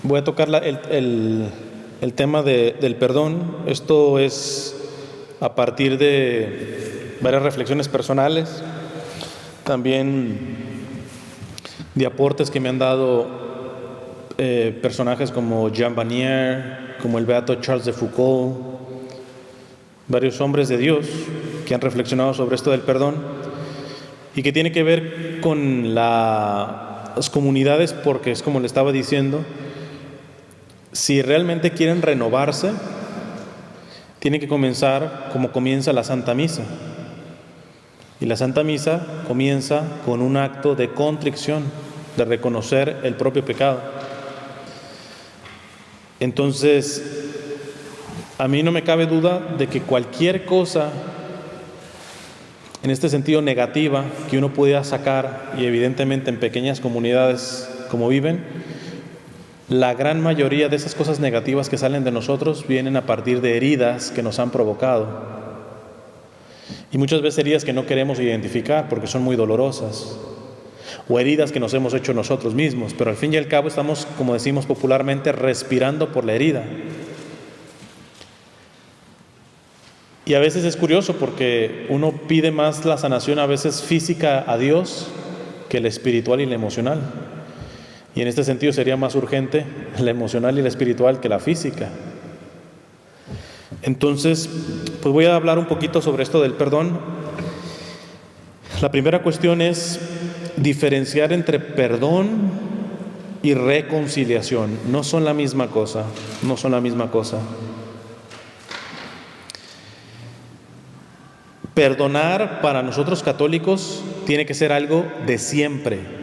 voy a tocar el tema del perdón. Esto es a partir de varias reflexiones personales, también de aportes que me han dado personajes como Jean Vanier, como el beato Charles de Foucault, varios hombres de Dios que han reflexionado sobre esto del perdón y que tiene que ver con las comunidades, porque es como le estaba diciendo, si realmente quieren renovarse, tienen que comenzar como comienza la Santa Misa. Y la Santa Misa comienza con un acto de contrición, de reconocer el propio pecado. Entonces, a mí no me cabe duda de que cualquier cosa, en este sentido negativa, que uno pudiera sacar, y evidentemente en pequeñas comunidades como viven, la gran mayoría de esas cosas negativas que salen de nosotros vienen a partir de heridas que nos han provocado. Y muchas veces heridas que no queremos identificar porque son muy dolorosas, o heridas que nos hemos hecho nosotros mismos, pero al fin y al cabo estamos, como decimos popularmente, respirando por la herida. Y a veces es curioso porque uno pide más la sanación a veces física a Dios que la espiritual y la emocional. Y en este sentido sería más urgente la emocional y la espiritual que la física. Entonces, pues voy a hablar un poquito sobre esto del perdón. La primera cuestión es diferenciar entre perdón y reconciliación. No son la misma cosa, no son la misma cosa. Perdonar para nosotros católicos tiene que ser algo de siempre.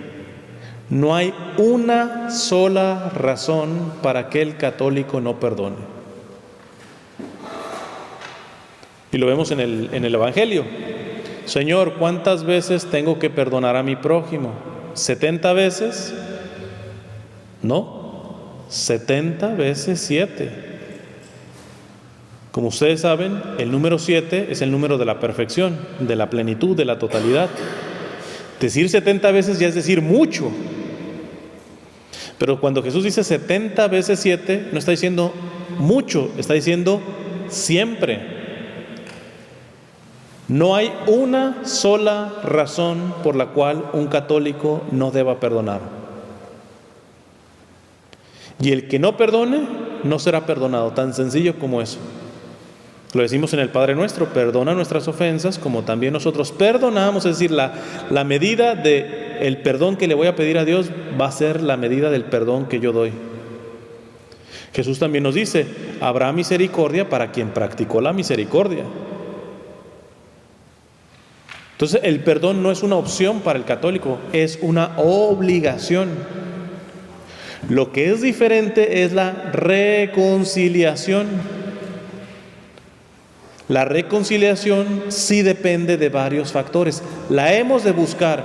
No hay una sola razón para que el católico no perdone. Y lo vemos en el Evangelio. Señor, ¿cuántas veces tengo que perdonar a mi prójimo? ¿70 veces? No, 70 veces 7. Como ustedes saben, el número 7 es el número de la perfección, de la plenitud, de la totalidad. Decir 70 veces ya es decir mucho. Pero cuando Jesús dice 70 veces 7, no está diciendo mucho, está diciendo siempre. No hay una sola razón por la cual un católico no deba perdonar. Y el que no perdone, no será perdonado, tan sencillo como eso. Lo decimos en el Padre Nuestro: perdona nuestras ofensas como también nosotros perdonamos. Es decir, la medida del perdón que le voy a pedir a Dios va a ser la medida del perdón que yo doy. Jesús también nos dice: habrá misericordia para quien practicó la misericordia. Entonces, el perdón no es una opción para el católico, es una obligación. Lo que es diferente es la reconciliación. La reconciliación sí depende de varios factores. La hemos de buscar,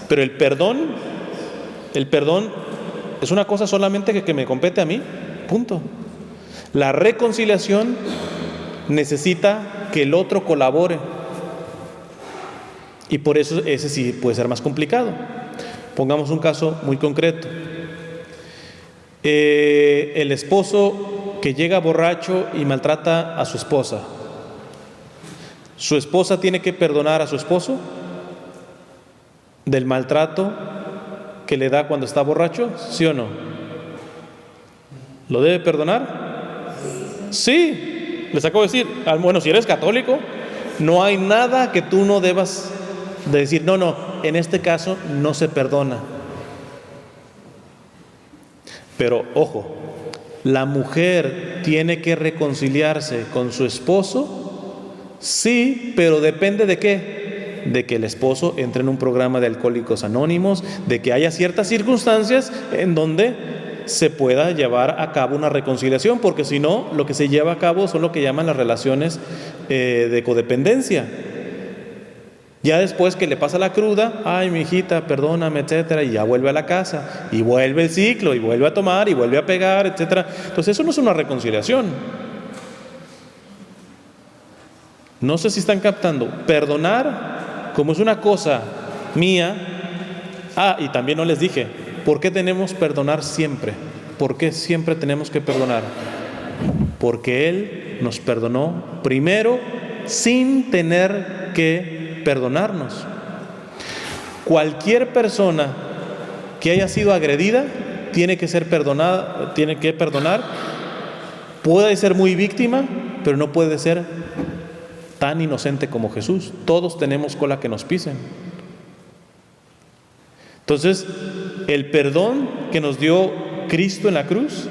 pero el perdón es una cosa solamente que me compete a mí, punto. La reconciliación necesita que el otro colabore. Y por eso ese sí puede ser más complicado. Pongamos un caso muy concreto. El esposo que llega borracho y maltrata a su esposa. ¿Su esposa tiene que perdonar a su esposo del maltrato que le da cuando está borracho? ¿Sí o no? ¿Lo debe perdonar? Sí. Les acabo de decir, bueno, si eres católico, no hay nada que tú no debas de decir, no, en este caso no se perdona. Pero ojo, ¿la mujer tiene que reconciliarse con su esposo? Sí, pero depende de qué. De que el esposo entre en un programa de Alcohólicos Anónimos, de que haya ciertas circunstancias en donde se pueda llevar a cabo una reconciliación, porque si no, lo que se lleva a cabo son lo que llaman las relaciones de codependencia. Ya después que le pasa la cruda, ay, mi hijita, perdóname, etcétera, y ya vuelve a la casa, y vuelve el ciclo, y vuelve a tomar, y vuelve a pegar, etcétera. Entonces eso no es una reconciliación. No sé si están captando. Perdonar, como es una cosa mía. Y también no les dije, ¿por qué tenemos perdonar siempre? ¿Por qué siempre tenemos que perdonar? Porque Él nos perdonó primero sin tener que perdonarnos. Cualquier persona que haya sido agredida tiene que ser perdonada, tiene que perdonar. Puede ser muy víctima, pero no puede ser tan inocente como Jesús. Todos tenemos cola que nos pisen. Entonces, el perdón que nos dio Cristo en la cruz,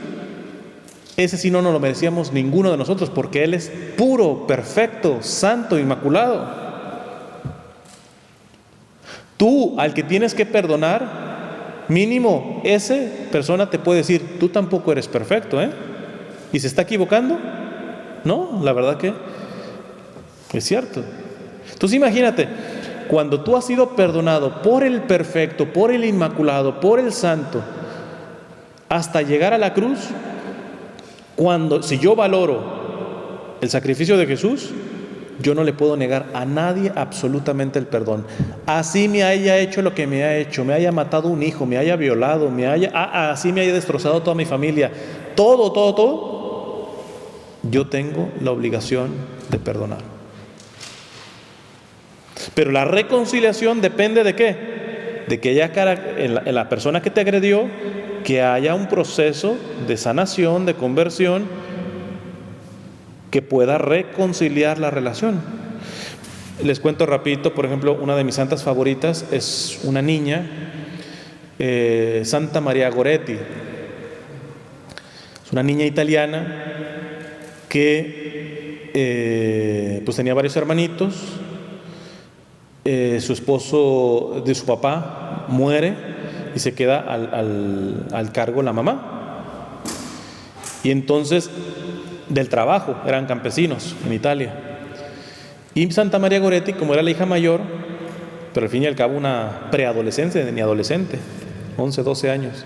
ese sí no nos lo merecíamos ninguno de nosotros, porque Él es puro, perfecto, santo, inmaculado. Tú, al que tienes que perdonar, mínimo, esa persona te puede decir, tú tampoco eres perfecto, ¿eh? ¿Y se está equivocando? No, la verdad que es cierto. Entonces imagínate, cuando tú has sido perdonado por el perfecto, por el inmaculado, por el santo, hasta llegar a la cruz, si yo valoro el sacrificio de Jesús, yo no le puedo negar a nadie absolutamente el perdón. Así me haya hecho lo que me ha hecho, me haya matado un hijo, me haya violado, así me haya destrozado toda mi familia, todo, yo tengo la obligación de perdonar. Pero la reconciliación depende ¿de qué? De que haya en la persona que te agredió, que haya un proceso de sanación, de conversión, que pueda reconciliar la relación. Les cuento rapidito, por ejemplo, una de mis santas favoritas es una niña, Santa María Goretti. Es una niña italiana que pues tenía varios hermanitos. Su esposo de su papá muere y se queda al cargo la mamá. Y entonces, del trabajo, eran campesinos en Italia. Y Santa María Goretti, como era la hija mayor, pero al fin y al cabo una preadolescente, ni adolescente, 11, 12 años,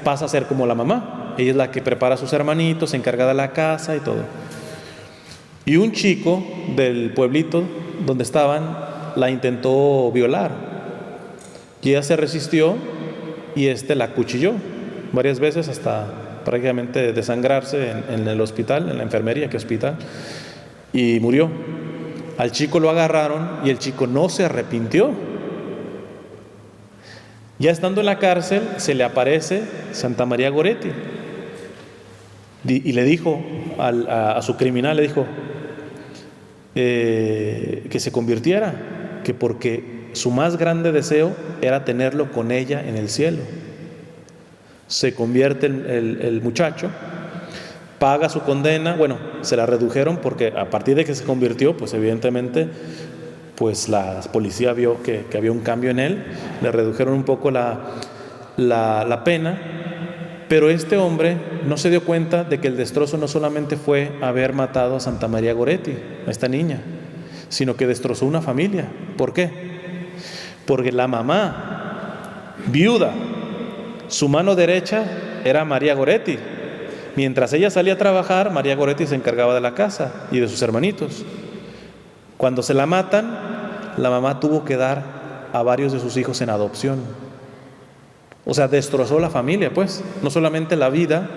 pasa a ser como la mamá. Ella es la que prepara a sus hermanitos, se encarga de la casa y todo. Y un chico del pueblito donde estaban la intentó violar. Y ella se resistió y la acuchilló varias veces hasta prácticamente desangrarse en el hospital, en la enfermería, que hospital, y murió. Al chico lo agarraron y el chico no se arrepintió. Ya estando en la cárcel, se le aparece Santa María Goretti y le dijo a su criminal, le dijo que se convirtiera, que porque su más grande deseo era tenerlo con ella en el cielo. Se convierte el muchacho, paga su condena. Bueno, se la redujeron porque a partir de que se convirtió, pues evidentemente, pues la policía vio que había un cambio en él, le redujeron un poco la pena. Pero este hombre no se dio cuenta de que el destrozo no solamente fue haber matado a Santa María Goretti, a esta niña, sino que destrozó una familia. ¿Por qué? Porque la mamá, viuda, su mano derecha era María Goretti. Mientras ella salía a trabajar, María Goretti se encargaba de la casa y de sus hermanitos. Cuando se la matan, la mamá tuvo que dar a varios de sus hijos en adopción. O sea, destrozó la familia, pues, no solamente la vida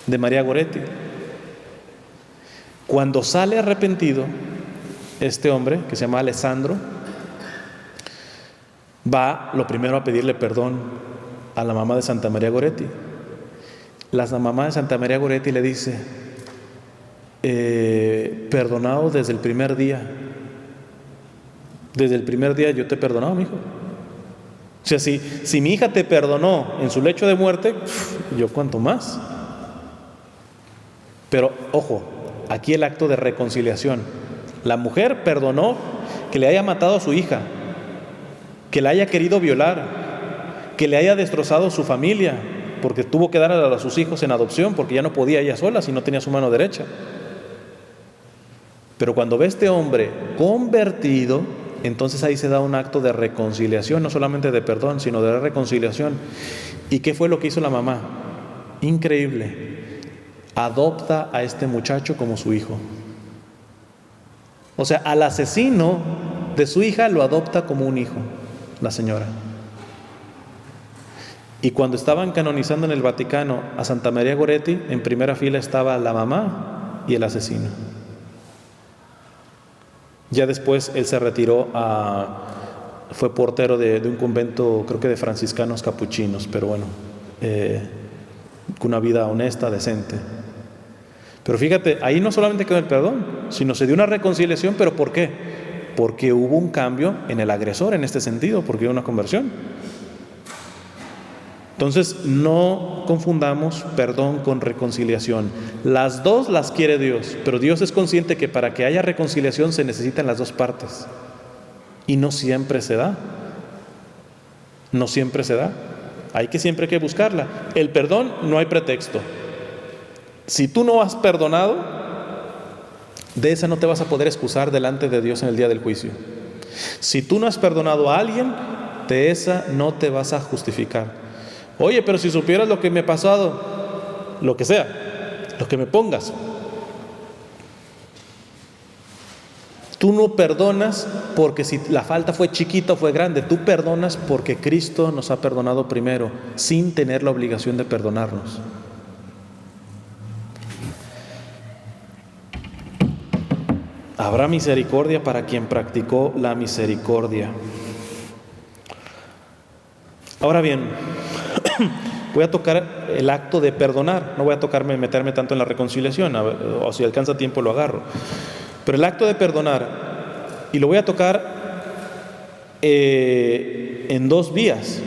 de María Goretti. Cuando sale arrepentido, este hombre, que se llama Alessandro, va lo primero a pedirle perdón a la mamá de Santa María Goretti. La mamá de Santa María Goretti le dice, perdonado desde el primer día. Desde el primer día yo te he perdonado, mi hijo. O sea, si mi hija te perdonó en su lecho de muerte, yo cuánto más. Pero ojo, aquí el acto de reconciliación. La mujer perdonó que le haya matado a su hija, que la haya querido violar, que le haya destrozado su familia, porque tuvo que dar a sus hijos en adopción, porque ya no podía ella sola si no tenía su mano derecha. Pero cuando ve a este hombre convertido, entonces ahí se da un acto de reconciliación, no solamente de perdón, sino de reconciliación. ¿Y qué fue lo que hizo la mamá? Increíble. Adopta a este muchacho como su hijo. O sea, al asesino de su hija lo adopta como un hijo, la señora. Y cuando estaban canonizando en el Vaticano a Santa María Goretti, en primera fila estaba la mamá y el asesino. Ya después él se retiró fue portero de un convento, creo que de franciscanos capuchinos, pero bueno, con una vida honesta, decente. Pero fíjate, ahí no solamente quedó el perdón, sino se dio una reconciliación. ¿Pero por qué? Porque hubo un cambio en el agresor en este sentido, porque hubo una conversión. Entonces, no confundamos perdón con reconciliación. Las dos las quiere Dios, pero Dios es consciente que para que haya reconciliación se necesitan las dos partes. Y no siempre se da. No siempre se da. Siempre hay que buscarla. El perdón, no hay pretexto. Si tú no has perdonado, de esa no te vas a poder excusar delante de Dios en el día del juicio. Si tú no has perdonado a alguien, de esa no te vas a justificar. Oye, pero si supieras lo que me ha pasado, lo que sea, lo que me pongas. Tú no perdonas porque si la falta fue chiquita o fue grande, tú perdonas porque Cristo nos ha perdonado primero, sin tener la obligación de perdonarnos. Habrá misericordia para quien practicó la misericordia. Ahora bien, voy a tocar el acto de perdonar. No voy a meterme tanto en la reconciliación, o si alcanza tiempo lo agarro. Pero el acto de perdonar, y lo voy a tocar en dos vías.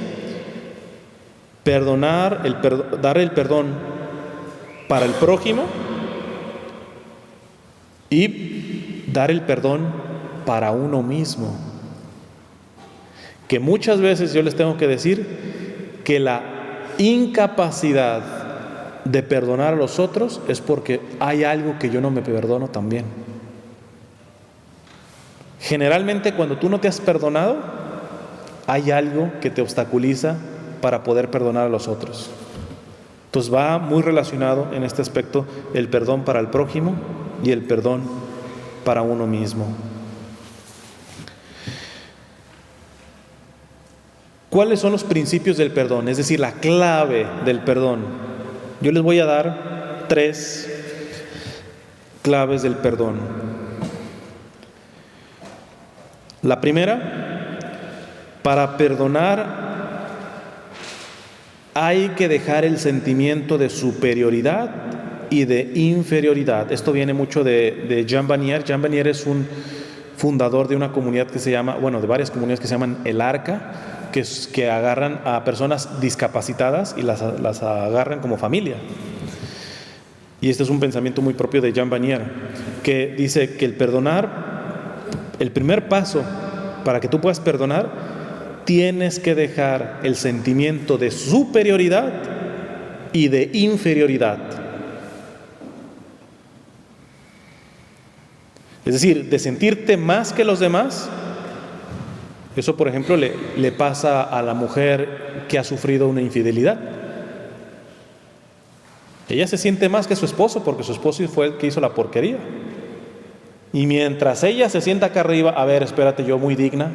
Perdonar, dar el perdón para el prójimo y dar el perdón para uno mismo. Que muchas veces yo les tengo que decir que la incapacidad de perdonar a los otros es porque hay algo que yo no me perdono también. Generalmente cuando tú no te has perdonado, hay algo que te obstaculiza para poder perdonar a los otros. Entonces va muy relacionado en este aspecto el perdón para el prójimo y el perdón para uno mismo. ¿Cuáles son los principios del perdón? Es decir, la clave del perdón. Yo les voy a dar 3 claves del perdón. La primera, para perdonar hay que dejar el sentimiento de superioridad y de inferioridad. Esto viene mucho de Jean Vanier. Jean Vanier es un fundador de una comunidad que se llama, de varias comunidades que se llaman El Arca, que agarran a personas discapacitadas y las agarran como familia. Y este es un pensamiento muy propio de Jean Vanier, que dice que el primer paso para que tú puedas perdonar, tienes que dejar el sentimiento de superioridad y de inferioridad. Es decir, de sentirte más que los demás. Eso, por ejemplo, le pasa a la mujer que ha sufrido una infidelidad. Ella se siente más que su esposo porque su esposo fue el que hizo la porquería. Y mientras ella se sienta acá arriba, a ver, espérate, yo muy digna.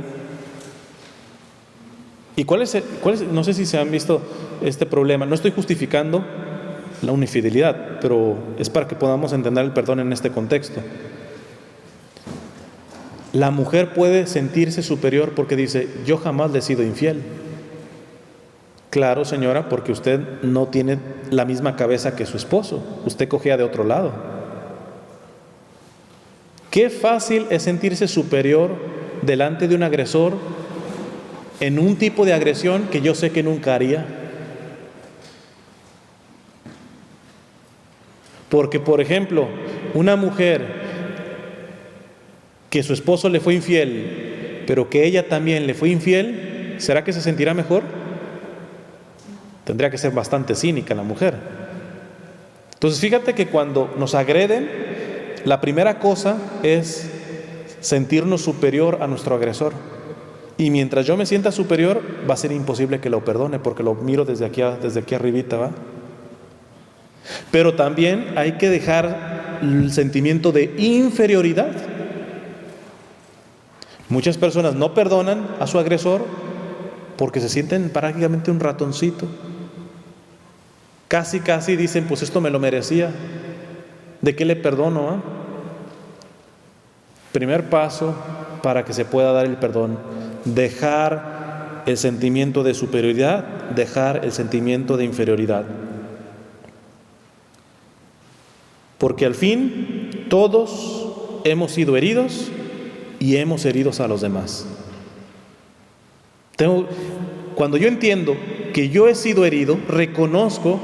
¿Y cuál es? No sé si se han visto este problema. No estoy justificando una infidelidad, pero es para que podamos entender el perdón en este contexto. La mujer puede sentirse superior porque dice, yo jamás le he sido infiel. Claro, señora, porque usted no tiene la misma cabeza que su esposo. Usted cogía de otro lado. Qué fácil es sentirse superior delante de un agresor en un tipo de agresión que yo sé que nunca haría. Porque, por ejemplo, una mujer que su esposo le fue infiel, pero que ella también le fue infiel, ¿será que se sentirá mejor? Tendría que ser bastante cínica la mujer. Entonces fíjate que cuando nos agreden, la primera cosa es sentirnos superior a nuestro agresor. Y mientras yo me sienta superior, va a ser imposible que lo perdone, porque lo miro desde aquí arribita, ¿va? Pero también hay que dejar el sentimiento de inferioridad. Muchas personas no perdonan a su agresor porque se sienten prácticamente un ratoncito. Casi dicen, pues esto me lo merecía. ¿De qué le perdono? Primer paso para que se pueda dar el perdón: dejar el sentimiento de superioridad, dejar el sentimiento de inferioridad. Porque al fin todos hemos sido heridos y hemos herido a los demás. Cuando yo entiendo que yo he sido herido, reconozco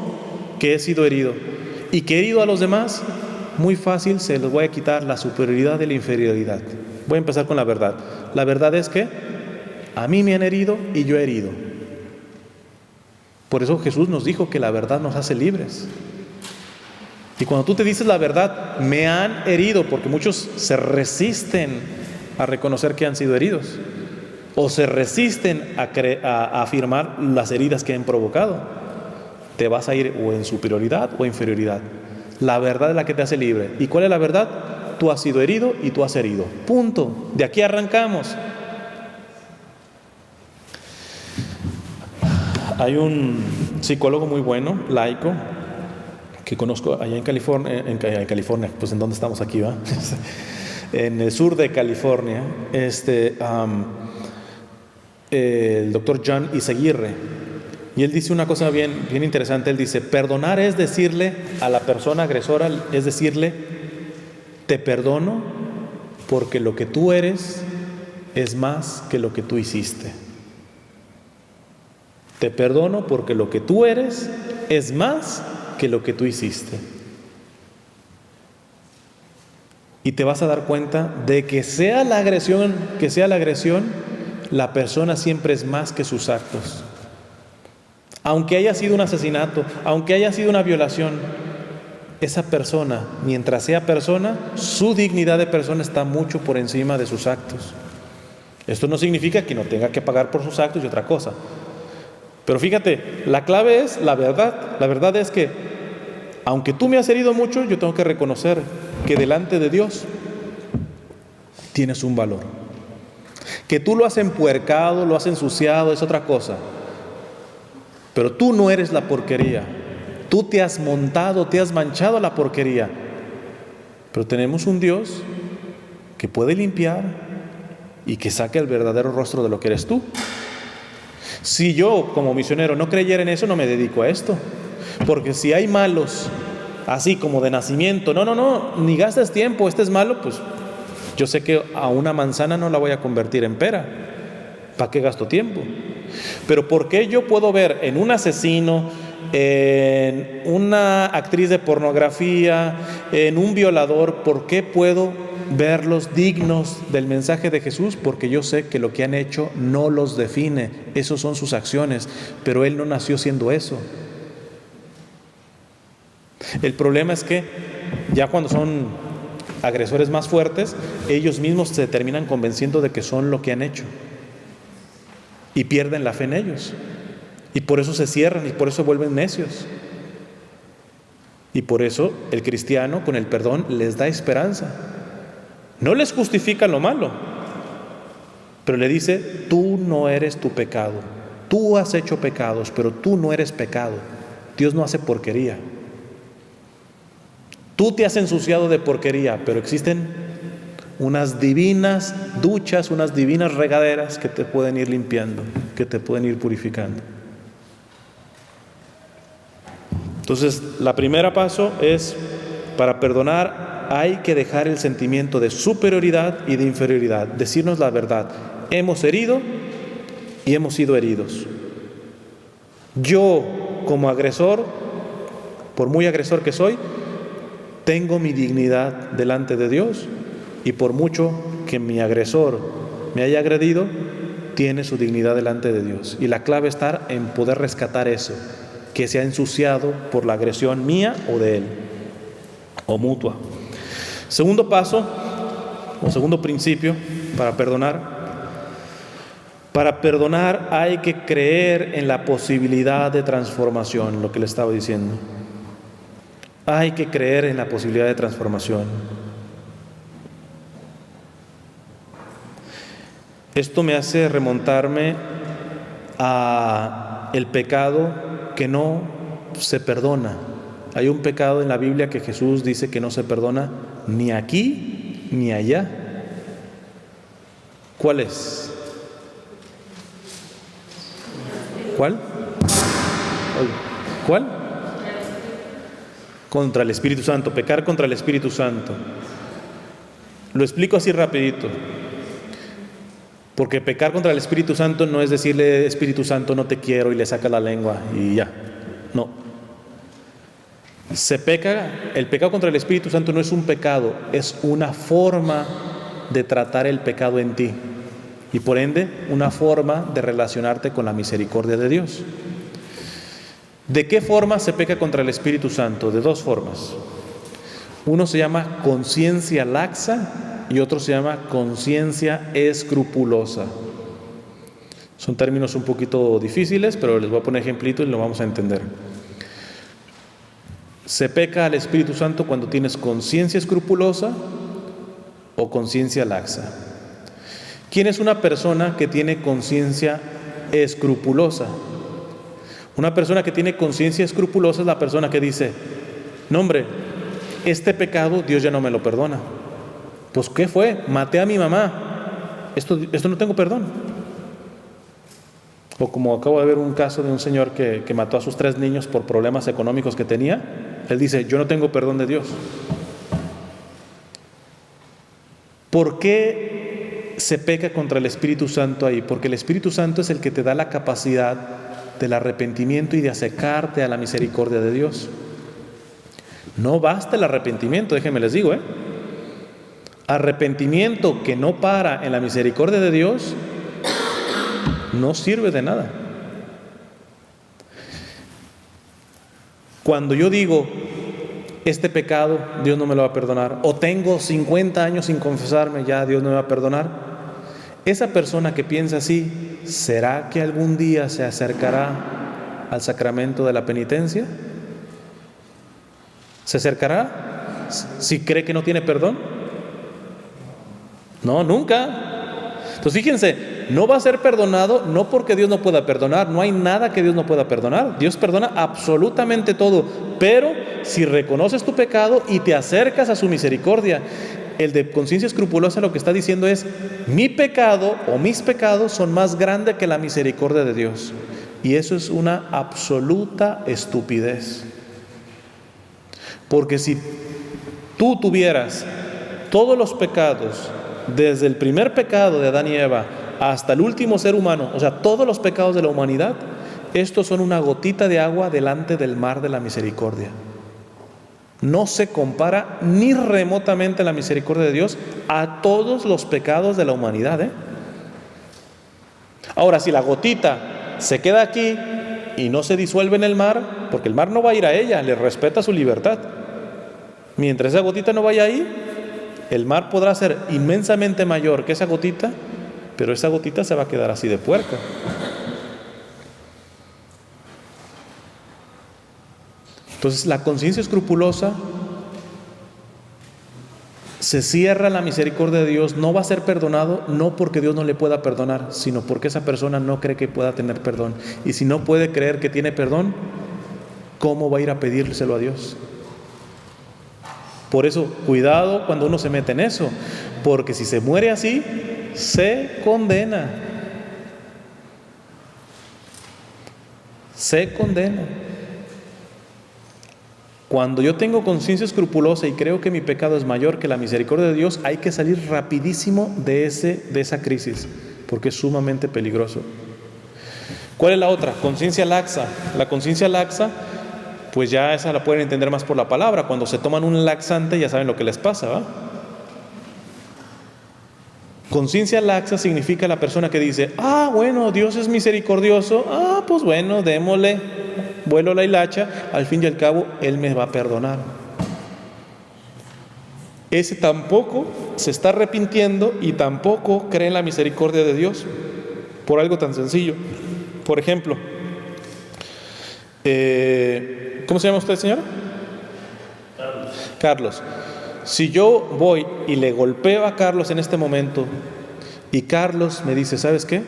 que he sido herido y que he herido a los demás, muy fácil se les voy a quitar la superioridad de la inferioridad. Voy a empezar con la verdad. La verdad es que a mí me han herido y yo he herido. Por eso Jesús nos dijo que la verdad nos hace libres. Y cuando tú te dices la verdad, me han herido, porque muchos se resisten a reconocer que han sido heridos, o se resisten a afirmar las heridas que han provocado, te vas a ir o en superioridad o inferioridad. La verdad es la que te hace libre. ¿Y cuál es la verdad? Tú has sido herido y tú has herido. Punto. De aquí arrancamos. Hay un psicólogo muy bueno, laico, que conozco allá en California, pues en dónde estamos aquí, ¿va? En el sur de California, el doctor John Izaguirre, y él dice una cosa bien interesante. Él dice: perdonar es decirle a la persona agresora, es decirle, te perdono porque lo que tú eres es más que lo que tú hiciste. Te perdono porque lo que tú eres es más que lo que tú hiciste. Y te vas a dar cuenta de que sea la agresión, la persona siempre es más que sus actos. Aunque haya sido un asesinato, aunque haya sido una violación, esa persona, mientras sea persona, su dignidad de persona está mucho por encima de sus actos. Esto no significa que no tenga que pagar por sus actos y otra cosa. Pero fíjate, la clave es la verdad. La verdad es que, aunque tú me has herido mucho, yo tengo que reconocer que delante de Dios tienes un valor. Que tú lo has empuercado, lo has ensuciado, es otra cosa. Pero tú no eres la porquería. Tú te has montado, te has manchado la porquería. Pero tenemos un Dios que puede limpiar y que saque el verdadero rostro de lo que eres tú. Si yo, como misionero, no creyera en eso, no me dedico a esto. Porque si hay malos, así como de nacimiento, no, ni gastes tiempo, este es malo, pues yo sé que a una manzana no la voy a convertir en pera. ¿Para qué gasto tiempo? Pero ¿por qué yo puedo ver en un asesino, en una actriz de pornografía, en un violador, por qué puedo verlos dignos del mensaje de Jesús? Porque yo sé que lo que han hecho no los define, esos son sus acciones, pero él no nació siendo eso. El problema es que ya cuando son agresores más fuertes, ellos mismos se terminan convenciendo de que son lo que han hecho y pierden la fe en ellos, y por eso se cierran y por eso se vuelven necios. Y por eso el cristiano con el perdón les da esperanza. No les justifica lo malo, pero le dice: tú no eres tu pecado, tú has hecho pecados, pero tú no eres pecado. Dios no hace porquería. Tú te has ensuciado de porquería, pero existen unas divinas duchas, unas divinas regaderas que te pueden ir limpiando, que te pueden ir purificando. Entonces, la primera paso es, para perdonar hay que dejar el sentimiento de superioridad y de inferioridad, decirnos la verdad. Hemos herido y hemos sido heridos. Yo, como agresor, por muy agresor que soy, tengo mi dignidad delante de Dios, y por mucho que mi agresor me haya agredido, tiene su dignidad delante de Dios. Y la clave está en poder rescatar eso, que se ha ensuciado por la agresión mía o de él, o mutua. Segundo paso, o segundo principio para perdonar. Para perdonar hay que creer en la posibilidad de transformación, lo que le estaba diciendo. Hay que creer en la posibilidad de transformación. Esto me hace remontarme a el pecado que no se perdona. Hay un pecado en la Biblia que Jesús dice que no se perdona ni aquí ni allá. ¿Cuál es? ¿Cuál? ¿Cuál? Contra el Espíritu Santo, pecar contra el Espíritu Santo. Lo explico así rapidito. Porque pecar contra el Espíritu Santo no es decirle, Espíritu Santo, no te quiero, y le saca la lengua y ya. No. El pecado contra el Espíritu Santo no es un pecado, es una forma de tratar el pecado en ti. Y por ende, una forma de relacionarte con la misericordia de Dios. ¿De qué forma se peca contra el Espíritu Santo? De dos formas. Uno se llama conciencia laxa y otro se llama conciencia escrupulosa. Son términos un poquito difíciles, pero les voy a poner ejemplitos y lo vamos a entender. Se peca al Espíritu Santo cuando tienes conciencia escrupulosa o conciencia laxa. ¿Quién es una persona que tiene conciencia escrupulosa? Una persona que tiene conciencia escrupulosa es la persona que dice, no hombre, este pecado Dios ya no me lo perdona. Pues ¿qué fue? Maté a mi mamá. Esto no tengo perdón. O como acabo de ver un caso de un señor que mató a sus 3 niños por problemas económicos que tenía. Él dice, yo no tengo perdón de Dios. ¿Por qué se peca contra el Espíritu Santo ahí? Porque el Espíritu Santo es el que te da la capacidad del arrepentimiento y de acercarte a la misericordia de Dios. No basta el arrepentimiento, déjenme les digo, arrepentimiento que no para en la misericordia de Dios no sirve de nada. Cuando yo digo, este pecado Dios no me lo va a perdonar, o tengo 50 años sin confesarme, ya Dios no me va a perdonar, esa persona que piensa así, ¿será que algún día se acercará al sacramento de la penitencia? ¿Se acercará si cree que no tiene perdón? No, nunca. Entonces fíjense, no va a ser perdonado no porque Dios no pueda perdonar, no hay nada que Dios no pueda perdonar. Dios perdona absolutamente todo, pero si reconoces tu pecado y te acercas a su misericordia. El de conciencia escrupulosa lo que está diciendo es, mi pecado o mis pecados son más grandes que la misericordia de Dios. Y eso es una absoluta estupidez. Porque si tú tuvieras todos los pecados, desde el primer pecado de Adán y Eva hasta el último ser humano, o sea, todos los pecados de la humanidad, estos son una gotita de agua delante del mar de la misericordia. No se compara ni remotamente la misericordia de Dios a todos los pecados de la humanidad, Ahora, si la gotita se queda aquí y no se disuelve en el mar, porque el mar no va a ir a ella, le respeta su libertad. Mientras esa gotita no vaya ahí, el mar podrá ser inmensamente mayor que esa gotita, pero esa gotita se va a quedar así de puerca. Entonces, la conciencia escrupulosa se cierra la misericordia de Dios, no va a ser perdonado, no porque Dios no le pueda perdonar, sino porque esa persona no cree que pueda tener perdón. Y si no puede creer que tiene perdón, ¿cómo va a ir a pedírselo a Dios? Por eso, cuidado cuando uno se mete en eso, porque si se muere así, se condena. Se condena. Cuando yo tengo conciencia escrupulosa y creo que mi pecado es mayor que la misericordia de Dios, hay que salir rapidísimo de esa crisis, porque es sumamente peligroso. ¿Cuál es la otra? Conciencia laxa. La conciencia laxa, pues ya esa la pueden entender más por la palabra. Cuando se toman un laxante ya saben lo que les pasa, ¿va? Conciencia laxa significa la persona que dice, bueno, Dios es misericordioso, pues bueno, démosle, vuelo la hilacha, al fin y al cabo, Él me va a perdonar. Ese tampoco se está arrepintiendo y tampoco cree en la misericordia de Dios, por algo tan sencillo. Por ejemplo, ¿cómo se llama usted, señora? Carlos. Si yo voy y le golpeo a Carlos en este momento y Carlos me dice, ¿sabes qué?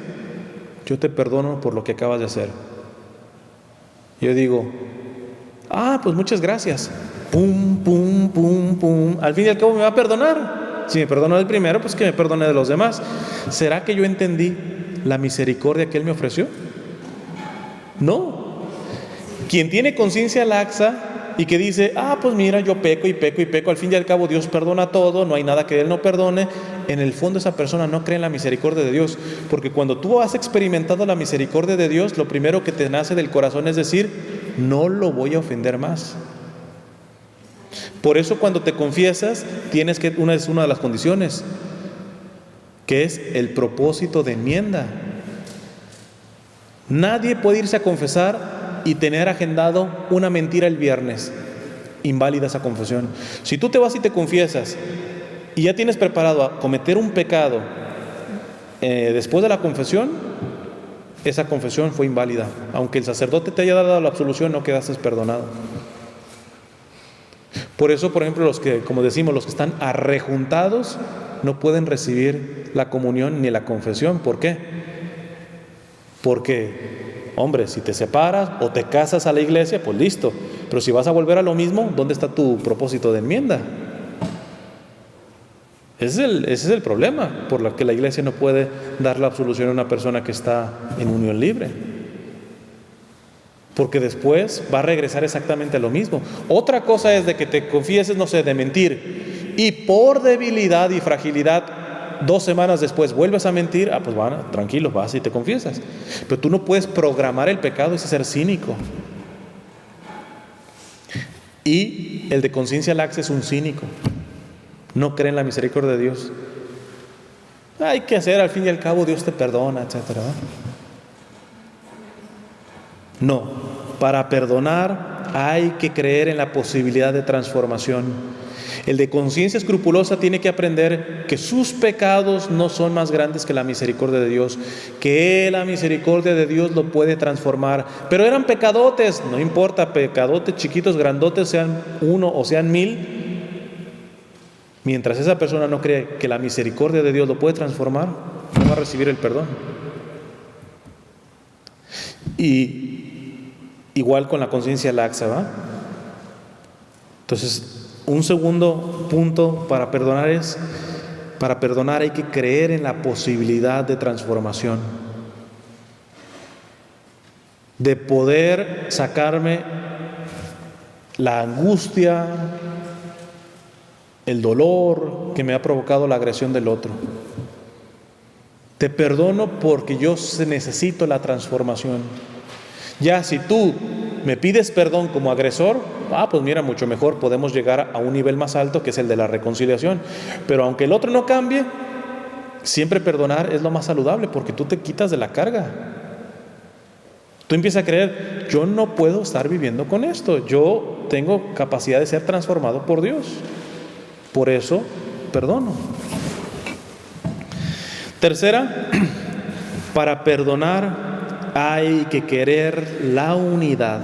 yo te perdono por lo que acabas de hacer. Yo digo, pues muchas gracias. Pum, pum, pum, pum. Al fin y al cabo me va a perdonar. Si me perdonó del primero, pues que me perdone de los demás. ¿Será que yo entendí la misericordia que Él me ofreció? No. Quien tiene conciencia laxa y que dice, pues mira, yo peco y peco y peco, al fin y al cabo Dios perdona todo, no hay nada que Él no perdone, en el fondo esa persona no cree en la misericordia de Dios, porque cuando tú has experimentado la misericordia de Dios, lo primero que te nace del corazón es decir, no lo voy a ofender más. Por eso cuando te confiesas, tienes que, es una de las condiciones, que es el propósito de enmienda. Nadie puede irse a confesar y tener agendado una mentira el viernes. Inválida esa confesión. Si tú te vas y te confiesas y ya tienes preparado a cometer un pecado después de la confesión, esa confesión fue inválida. Aunque el sacerdote te haya dado la absolución, no quedaste perdonado. Por eso, por ejemplo, los que, como decimos, los que están arrejuntados no pueden recibir la comunión ni la confesión. ¿Por qué? Porque, hombre, si te separas o te casas a la iglesia, pues listo. Pero si vas a volver a lo mismo, ¿dónde está tu propósito de enmienda? Ese es el problema por el que la iglesia no puede dar la absolución a una persona que está en unión libre. Porque después va a regresar exactamente a lo mismo. Otra cosa es de que te confieses, no sé, de mentir, y por debilidad y fragilidad 2 semanas después vuelves a mentir, pues bueno, tranquilo, vas y te confiesas. Pero tú no puedes programar el pecado, ese es ser cínico. Y el de conciencia laxa es un cínico. No cree en la misericordia de Dios. Hay que hacer, al fin y al cabo Dios te perdona, etcétera. No, para perdonar hay que creer en la posibilidad de transformación. El de conciencia escrupulosa tiene que aprender que sus pecados no son más grandes que la misericordia de Dios, que la misericordia de Dios lo puede transformar. Pero eran pecadotes, no importa, pecadotes chiquitos, grandotes, sean 1 o sean 1000. Mientras esa persona no cree que la misericordia de Dios lo puede transformar, no va a recibir el perdón. Y igual con la conciencia laxa, ¿va? Entonces, un segundo punto para perdonar es, para perdonar hay que creer en la posibilidad de transformación, de poder sacarme la angustia, el dolor que me ha provocado la agresión del otro. Te perdono porque yo necesito la transformación. Ya si tú me pides perdón como agresor, pues mira, mucho mejor, podemos llegar a un nivel más alto que es el de la reconciliación. Pero aunque el otro no cambie, siempre perdonar es lo más saludable porque tú te quitas de la carga. Tú empiezas a creer, yo no puedo estar viviendo con esto, yo tengo capacidad de ser transformado por Dios. Por eso perdono. Tercera, para perdonar hay que querer la unidad.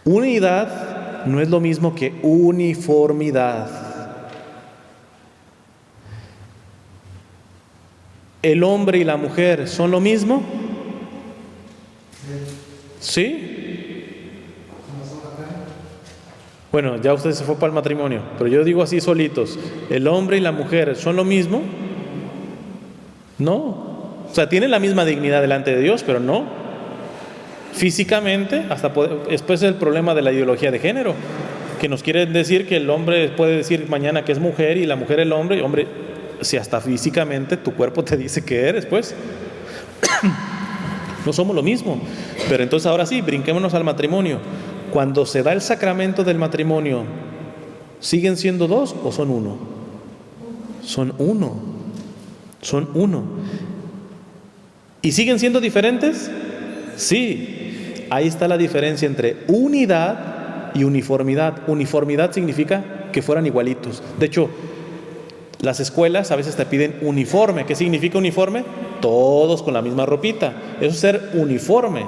Unidad no es lo mismo que uniformidad. ¿El hombre y la mujer son lo mismo? ¿Sí? Bueno, ya usted se fue para el matrimonio, pero yo digo así solitos. ¿El hombre y la mujer son lo mismo? No. O sea, tienen la misma dignidad delante de Dios, pero no. Físicamente, después es el problema de la ideología de género, que nos quieren decir que el hombre puede decir mañana que es mujer y la mujer el hombre. Y hombre, si hasta físicamente tu cuerpo te dice que eres, pues no somos lo mismo. Pero entonces ahora sí, brinquémonos al matrimonio. Cuando se da el sacramento del matrimonio, ¿siguen siendo 2 o son 1? Son 1. Son 1. ¿Y siguen siendo diferentes? Sí. Ahí está la diferencia entre unidad y uniformidad. Uniformidad significa que fueran igualitos. De hecho, las escuelas a veces te piden uniforme. ¿Qué significa uniforme? Todos con la misma ropita. Eso es ser uniforme.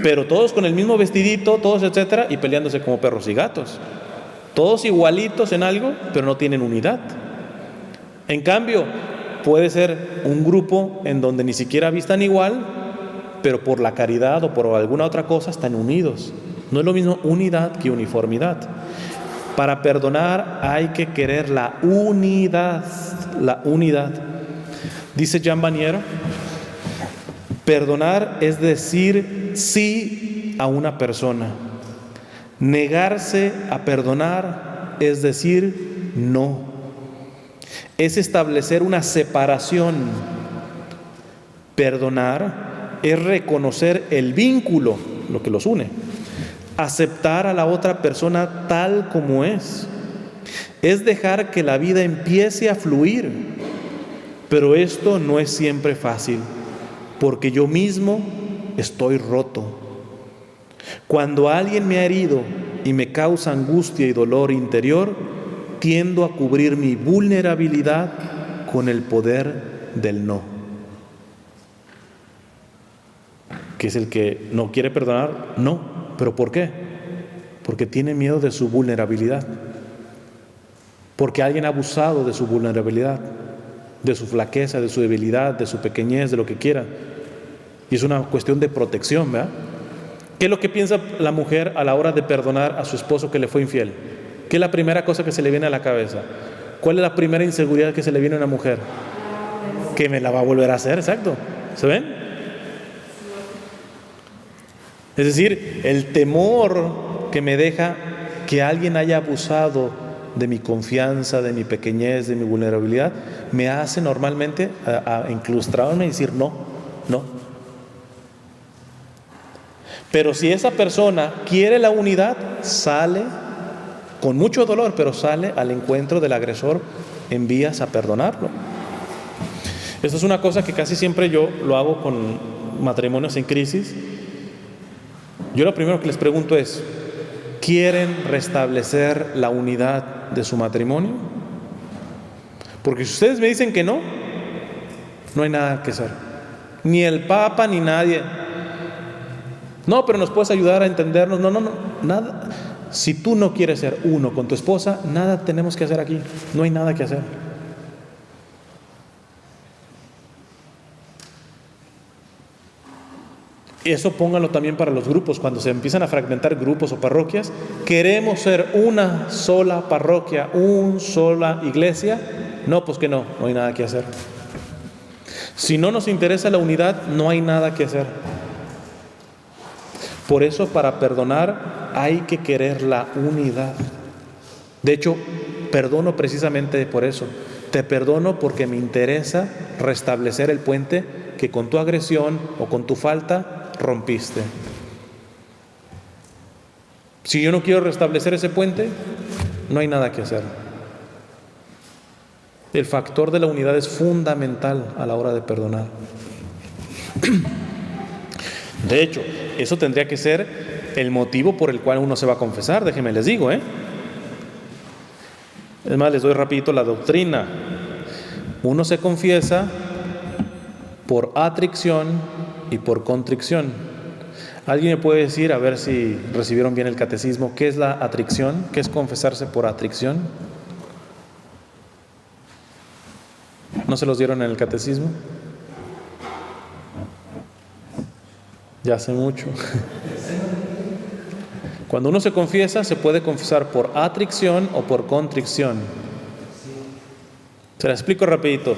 Pero todos con el mismo vestidito, todos etcétera, y peleándose como perros y gatos. Todos igualitos en algo, pero no tienen unidad. En cambio, puede ser un grupo en donde ni siquiera vistan igual, pero por la caridad o por alguna otra cosa están unidos. No es lo mismo unidad que uniformidad. Para perdonar hay que querer la unidad, la unidad. Dice Jean Vanier, perdonar es decir sí a una persona. Negarse a perdonar es decir no. Es establecer una separación. Perdonar es reconocer el vínculo, lo que los une. Aceptar a la otra persona tal como es. Es dejar que la vida empiece a fluir. Pero esto no es siempre fácil, porque yo mismo estoy roto. Cuando alguien me ha herido y me causa angustia y dolor interior, tiendo a cubrir mi vulnerabilidad con el poder del no. ¿Qué es el que no quiere perdonar? No. ¿Pero por qué? Porque tiene miedo de su vulnerabilidad. Porque alguien ha abusado de su vulnerabilidad, de su flaqueza, de su debilidad, de su pequeñez, de lo que quiera. Y es una cuestión de protección, ¿verdad? ¿Qué es lo que piensa la mujer a la hora de perdonar a su esposo que le fue infiel? ¿Qué es la primera cosa que se le viene a la cabeza? ¿Cuál es la primera inseguridad que se le viene a una mujer? Que me la va a volver a hacer, exacto. ¿Se ven? Es decir, el temor que me deja que alguien haya abusado de mi confianza, de mi pequeñez, de mi vulnerabilidad, me hace normalmente a incrustarme y decir no. Pero si esa persona quiere la unidad, sale con mucho dolor, pero sale al encuentro del agresor en vías a perdonarlo. Esto es una cosa que casi siempre yo lo hago con matrimonios en crisis. Yo lo primero que les pregunto es, ¿quieren restablecer la unidad de su matrimonio? Porque si ustedes me dicen que no, no hay nada que hacer. Ni el Papa, ni nadie. No, pero nos puedes ayudar a entendernos. No, nada. Si tú no quieres ser uno con tu esposa, nada tenemos que hacer aquí. No hay nada que hacer. Eso pónganlo también para los grupos. Cuando se empiezan a fragmentar grupos o parroquias, queremos ser una sola parroquia, una sola iglesia. No, pues que no hay nada que hacer. Si no nos interesa la unidad, no hay nada que hacer. Por eso, para perdonar hay que querer la unidad. De hecho, perdono precisamente por eso. Te perdono porque me interesa restablecer el puente que con tu agresión o con tu falta rompiste. Si yo no quiero restablecer ese puente, no hay nada que hacer. El factor de la unidad es fundamental a la hora de perdonar. De hecho, eso tendría que ser el motivo por el cual uno se va a confesar. Déjenme les digo, Es más, les doy rapidito la doctrina. Uno se confiesa por atricción y por contrición. ¿Alguien me puede decir, a ver si recibieron bien el catecismo, qué es la atricción? ¿Qué es confesarse por atricción? ¿No se los dieron en el catecismo? Ya hace mucho. Cuando uno se confiesa, se puede confesar por atricción o por contrición. Se la explico rapidito.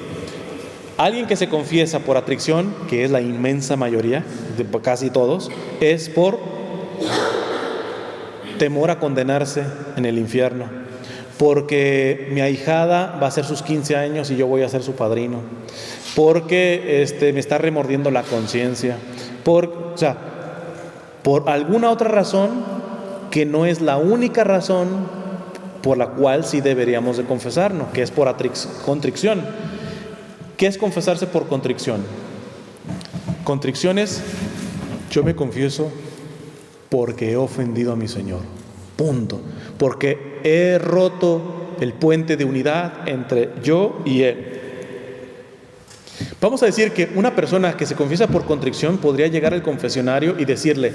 Alguien que se confiesa por atricción, que es la inmensa mayoría, de casi todos, es por temor a condenarse en el infierno. Porque mi ahijada va a hacer sus 15 años y yo voy a ser su padrino. Porque me está remordiendo la conciencia. Por alguna otra razón que no es la única razón por la cual sí deberíamos de confesarnos, que es por contrición. ¿Qué es confesarse por contrición? Contrición es, yo me confieso porque he ofendido a mi Señor. Punto. Porque he roto el puente de unidad entre yo y Él. Vamos a decir que una persona que se confiesa por contrición podría llegar al confesionario y decirle,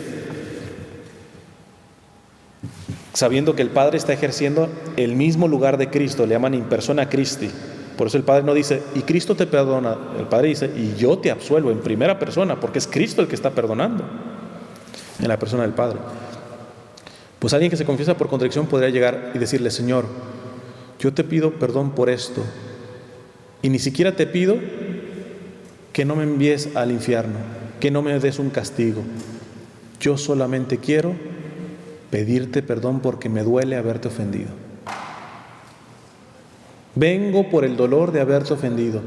sabiendo que el Padre está ejerciendo el mismo lugar de Cristo, le llaman in persona Christi, Por eso el Padre no dice, y Cristo te perdona. El Padre dice, y yo te absuelvo en primera persona, porque es Cristo el que está perdonando en la persona del Padre. Pues alguien que se confiesa por contrición podría llegar y decirle, Señor, yo te pido perdón por esto, y ni siquiera te pido que no me envíes al infierno, que no me des un castigo. Yo solamente quiero pedirte perdón porque me duele haberte ofendido. Vengo por el dolor de haberte ofendido.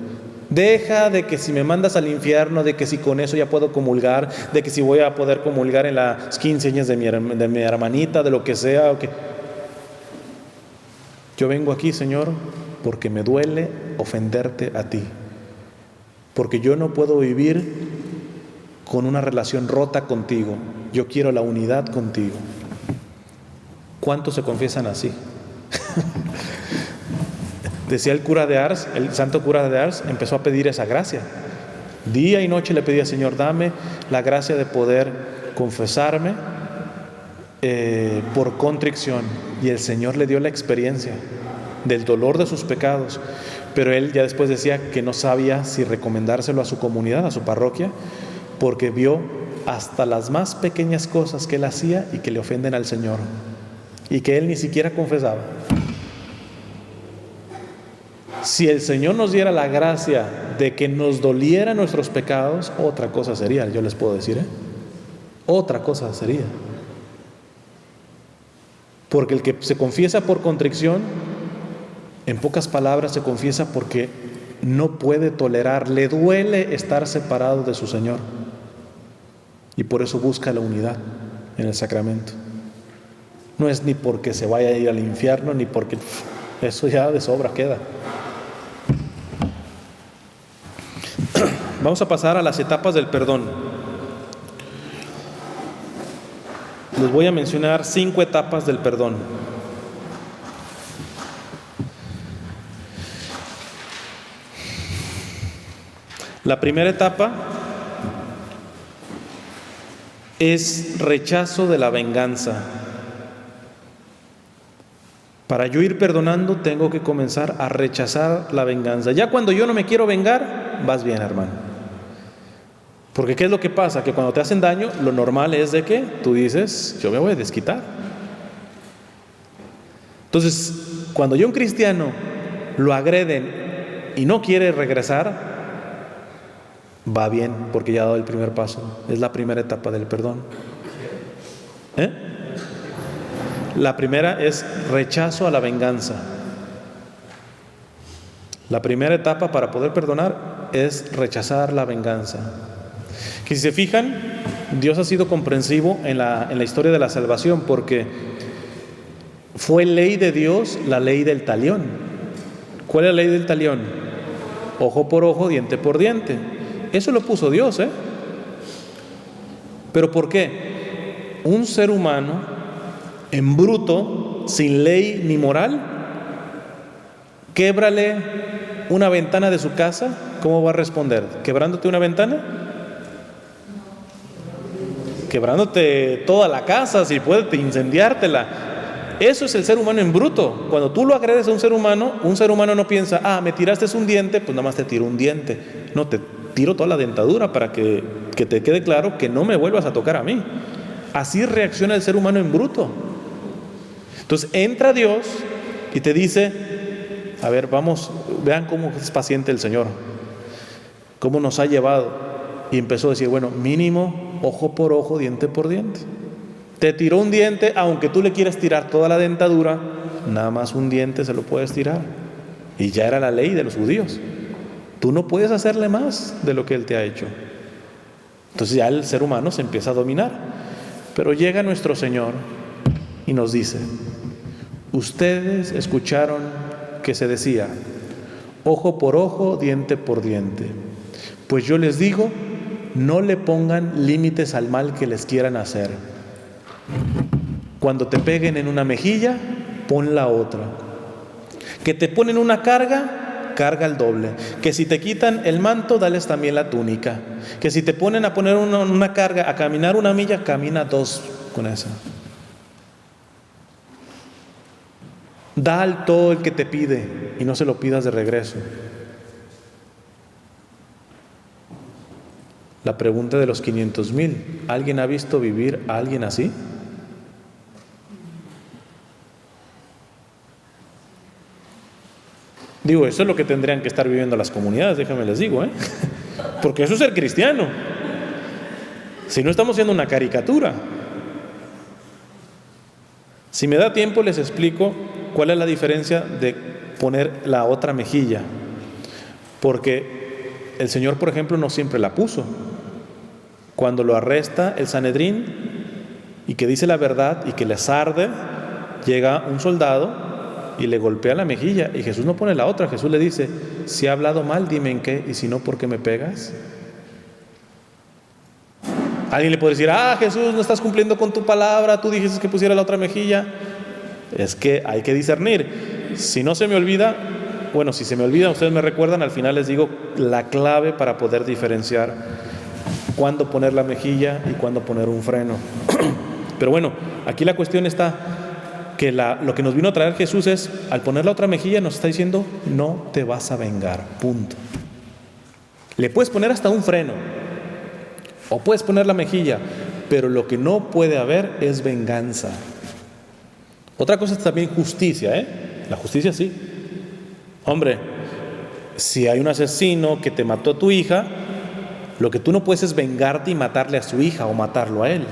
Deja de que si me mandas al infierno, de que si con eso ya puedo comulgar, de que si voy a poder comulgar en las 15 años de mi hermanita, de lo que sea. Okay. Yo vengo aquí, Señor, porque me duele ofenderte a ti. Porque yo no puedo vivir con una relación rota contigo. Yo quiero la unidad contigo. ¿Cuántos se confiesan así? Decía el cura de Ars, el santo cura de Ars, empezó a pedir esa gracia. Día y noche le pedía, Señor, dame la gracia de poder confesarme por contrición. Y el Señor le dio la experiencia del dolor de sus pecados. Pero él ya después decía que no sabía si recomendárselo a su comunidad, a su parroquia, porque vio hasta las más pequeñas cosas que él hacía y que le ofenden al Señor, y que él ni siquiera confesaba. Si el Señor nos diera la gracia de que nos dolieran nuestros pecados, otra cosa sería, yo les puedo decir, otra cosa sería. Porque el que se confiesa por contrición, en pocas palabras se confiesa porque no puede tolerar, le duele estar separado de su Señor. Y por eso busca la unidad en el sacramento. No es ni porque se vaya a ir al infierno, ni porque eso ya de sobra queda. Vamos a pasar a las etapas del perdón. Les voy a mencionar 5 etapas del perdón. La primera etapa es rechazo de la venganza. Para yo ir perdonando, tengo que comenzar a rechazar la venganza. Ya cuando yo no me quiero vengar, vas bien, hermano. Porque ¿qué es lo que pasa? Que cuando te hacen daño, lo normal es de que tú dices, yo me voy a desquitar. Entonces, cuando yo a un cristiano lo agreden y no quiere regresar, va bien, porque ya ha dado el primer paso. Es la primera etapa del perdón. La primera es rechazo a la venganza. La primera etapa para poder perdonar es rechazar la venganza. Que si se fijan, Dios ha sido comprensivo en la historia de la salvación, porque fue ley de Dios la ley del talión. ¿Cuál es la ley del talión? Ojo por ojo, diente por diente. Eso lo puso Dios, ¿Pero por qué? Un ser humano en bruto, sin ley ni moral, québrale una ventana de su casa, ¿cómo va a responder? ¿Quebrándote una ventana? Quebrándote toda la casa, si puede incendiártela. Eso es el ser humano en bruto. Cuando tú lo agredes a un ser humano no piensa, me tiraste un diente, pues nada más te tiro un diente. No, te tiro toda la dentadura para que te quede claro que no me vuelvas a tocar a mí. Así reacciona el ser humano en bruto. Entonces entra Dios y te dice, a ver, vamos, vean cómo es paciente el Señor, cómo nos ha llevado. Y empezó a decir, bueno, mínimo, ojo por ojo, diente por diente. Te tiró un diente, aunque tú le quieras tirar toda la dentadura, nada más un diente se lo puedes tirar. Y ya era la ley de los judíos. Tú no puedes hacerle más de lo que Él te ha hecho. Entonces ya el ser humano se empieza a dominar. Pero llega nuestro Señor y nos dice, ustedes escucharon que se decía, ojo por ojo, diente por diente. Pues yo les digo, no le pongan límites al mal que les quieran hacer. Cuando te peguen en una mejilla, pon la otra. Que te ponen una carga, carga el doble. Que si te quitan el manto, dales también la túnica. Que si te ponen a poner una carga, a caminar 1 milla, camina 2 con esa. Da al todo el que te pide y no se lo pidas de regreso. La pregunta de los 500,000, ¿alguien ha visto vivir a alguien así? Digo, eso es lo que tendrían que estar viviendo las comunidades, déjenme les digo, porque eso es ser cristiano. Si no, estamos haciendo una caricatura. Si me da tiempo, les explico cuál es la diferencia de poner la otra mejilla. Porque el Señor, por ejemplo, no siempre la puso. Cuando lo arresta el Sanedrín y que dice la verdad y que les arde, llega un soldado y le golpea la mejilla, y Jesús no pone la otra. Jesús le dice: si he hablado mal, dime en qué, y si no, ¿por qué me pegas? Alguien le puede decir: Jesús, no estás cumpliendo con tu palabra, tú dijiste que pusiera la otra mejilla. Es que hay que discernir. Si no se me olvida, bueno, si se me olvida, ustedes me recuerdan, al final les digo la clave para poder diferenciar cuándo poner la mejilla y cuándo poner un freno. Pero bueno, aquí la cuestión está que lo que nos vino a traer Jesús es, al poner la otra mejilla, nos está diciendo: no te vas a vengar, punto. Le puedes poner hasta un freno, o puedes poner la mejilla, pero lo que no puede haber es venganza. Otra cosa es también justicia, la justicia sí. Hombre, si hay un asesino que te mató a tu hija, lo que tú no puedes es vengarte y matarle a su hija o matarlo a él.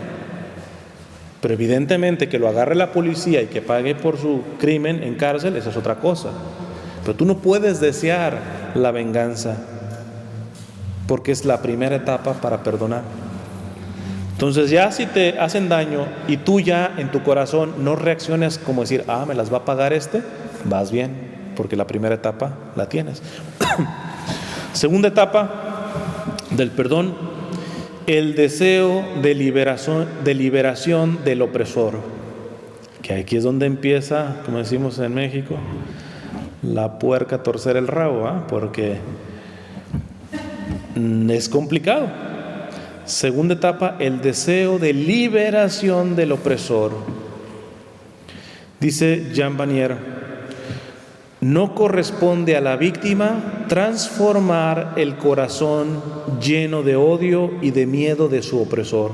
Pero evidentemente que lo agarre la policía y que pague por su crimen en cárcel, esa es otra cosa. Pero tú no puedes desear la venganza, porque es la primera etapa para perdonar. Entonces, ya si te hacen daño y tú ya en tu corazón no reacciones como decir: me las va a pagar vas bien, porque la primera etapa la tienes. Segunda etapa del perdón: el deseo de liberación del opresor. Que aquí es donde empieza, como decimos en México, la puerca a torcer el rabo, porque es complicado. Segunda etapa: el deseo de liberación del opresor. Dice Jean Vanier: no corresponde a la víctima transformar el corazón lleno de odio y de miedo de su opresor,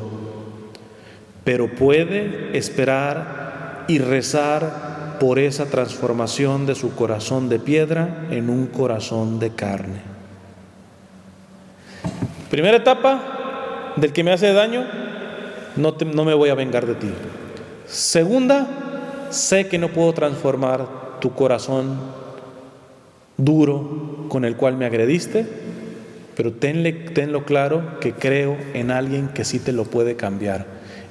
pero puede esperar y rezar por esa transformación de su corazón de piedra en un corazón de carne. Primera etapa: del que me hace daño, no me voy a vengar de ti. Segunda: sé que no puedo transformar tu corazón duro con el cual me agrediste, pero tenlo claro que creo en alguien que sí te lo puede cambiar.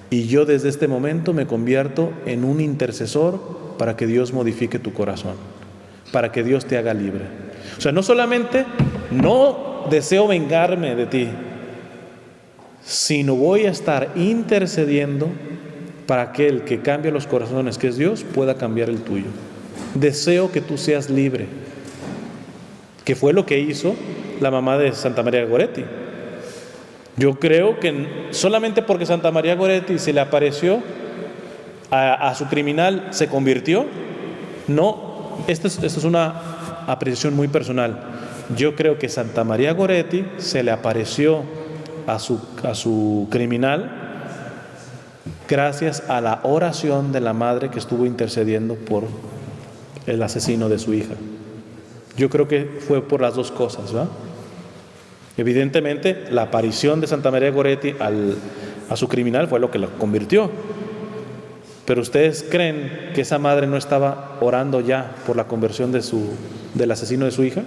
Y yo desde este momento me convierto en un intercesor para que Dios modifique tu corazón, para que Dios te haga libre. O sea, no solamente no deseo vengarme de ti, sino voy a estar intercediendo para que el que cambia los corazones, que es Dios, pueda cambiar el tuyo. Deseo que tú seas libre, que fue lo que hizo la mamá de Santa María Goretti. Yo creo que solamente porque Santa María Goretti se le apareció a su criminal, se convirtió. No, esto es una apreciación muy personal. Yo creo que Santa María Goretti se le apareció a su criminal gracias a la oración de la madre que estuvo intercediendo por el asesino de su hija. Yo creo que fue por las dos cosas, ¿verdad? Evidentemente, la aparición de Santa María Goretti a su criminal fue lo que lo convirtió. Pero ¿ustedes creen que esa madre no estaba orando ya por la conversión del asesino de su hija?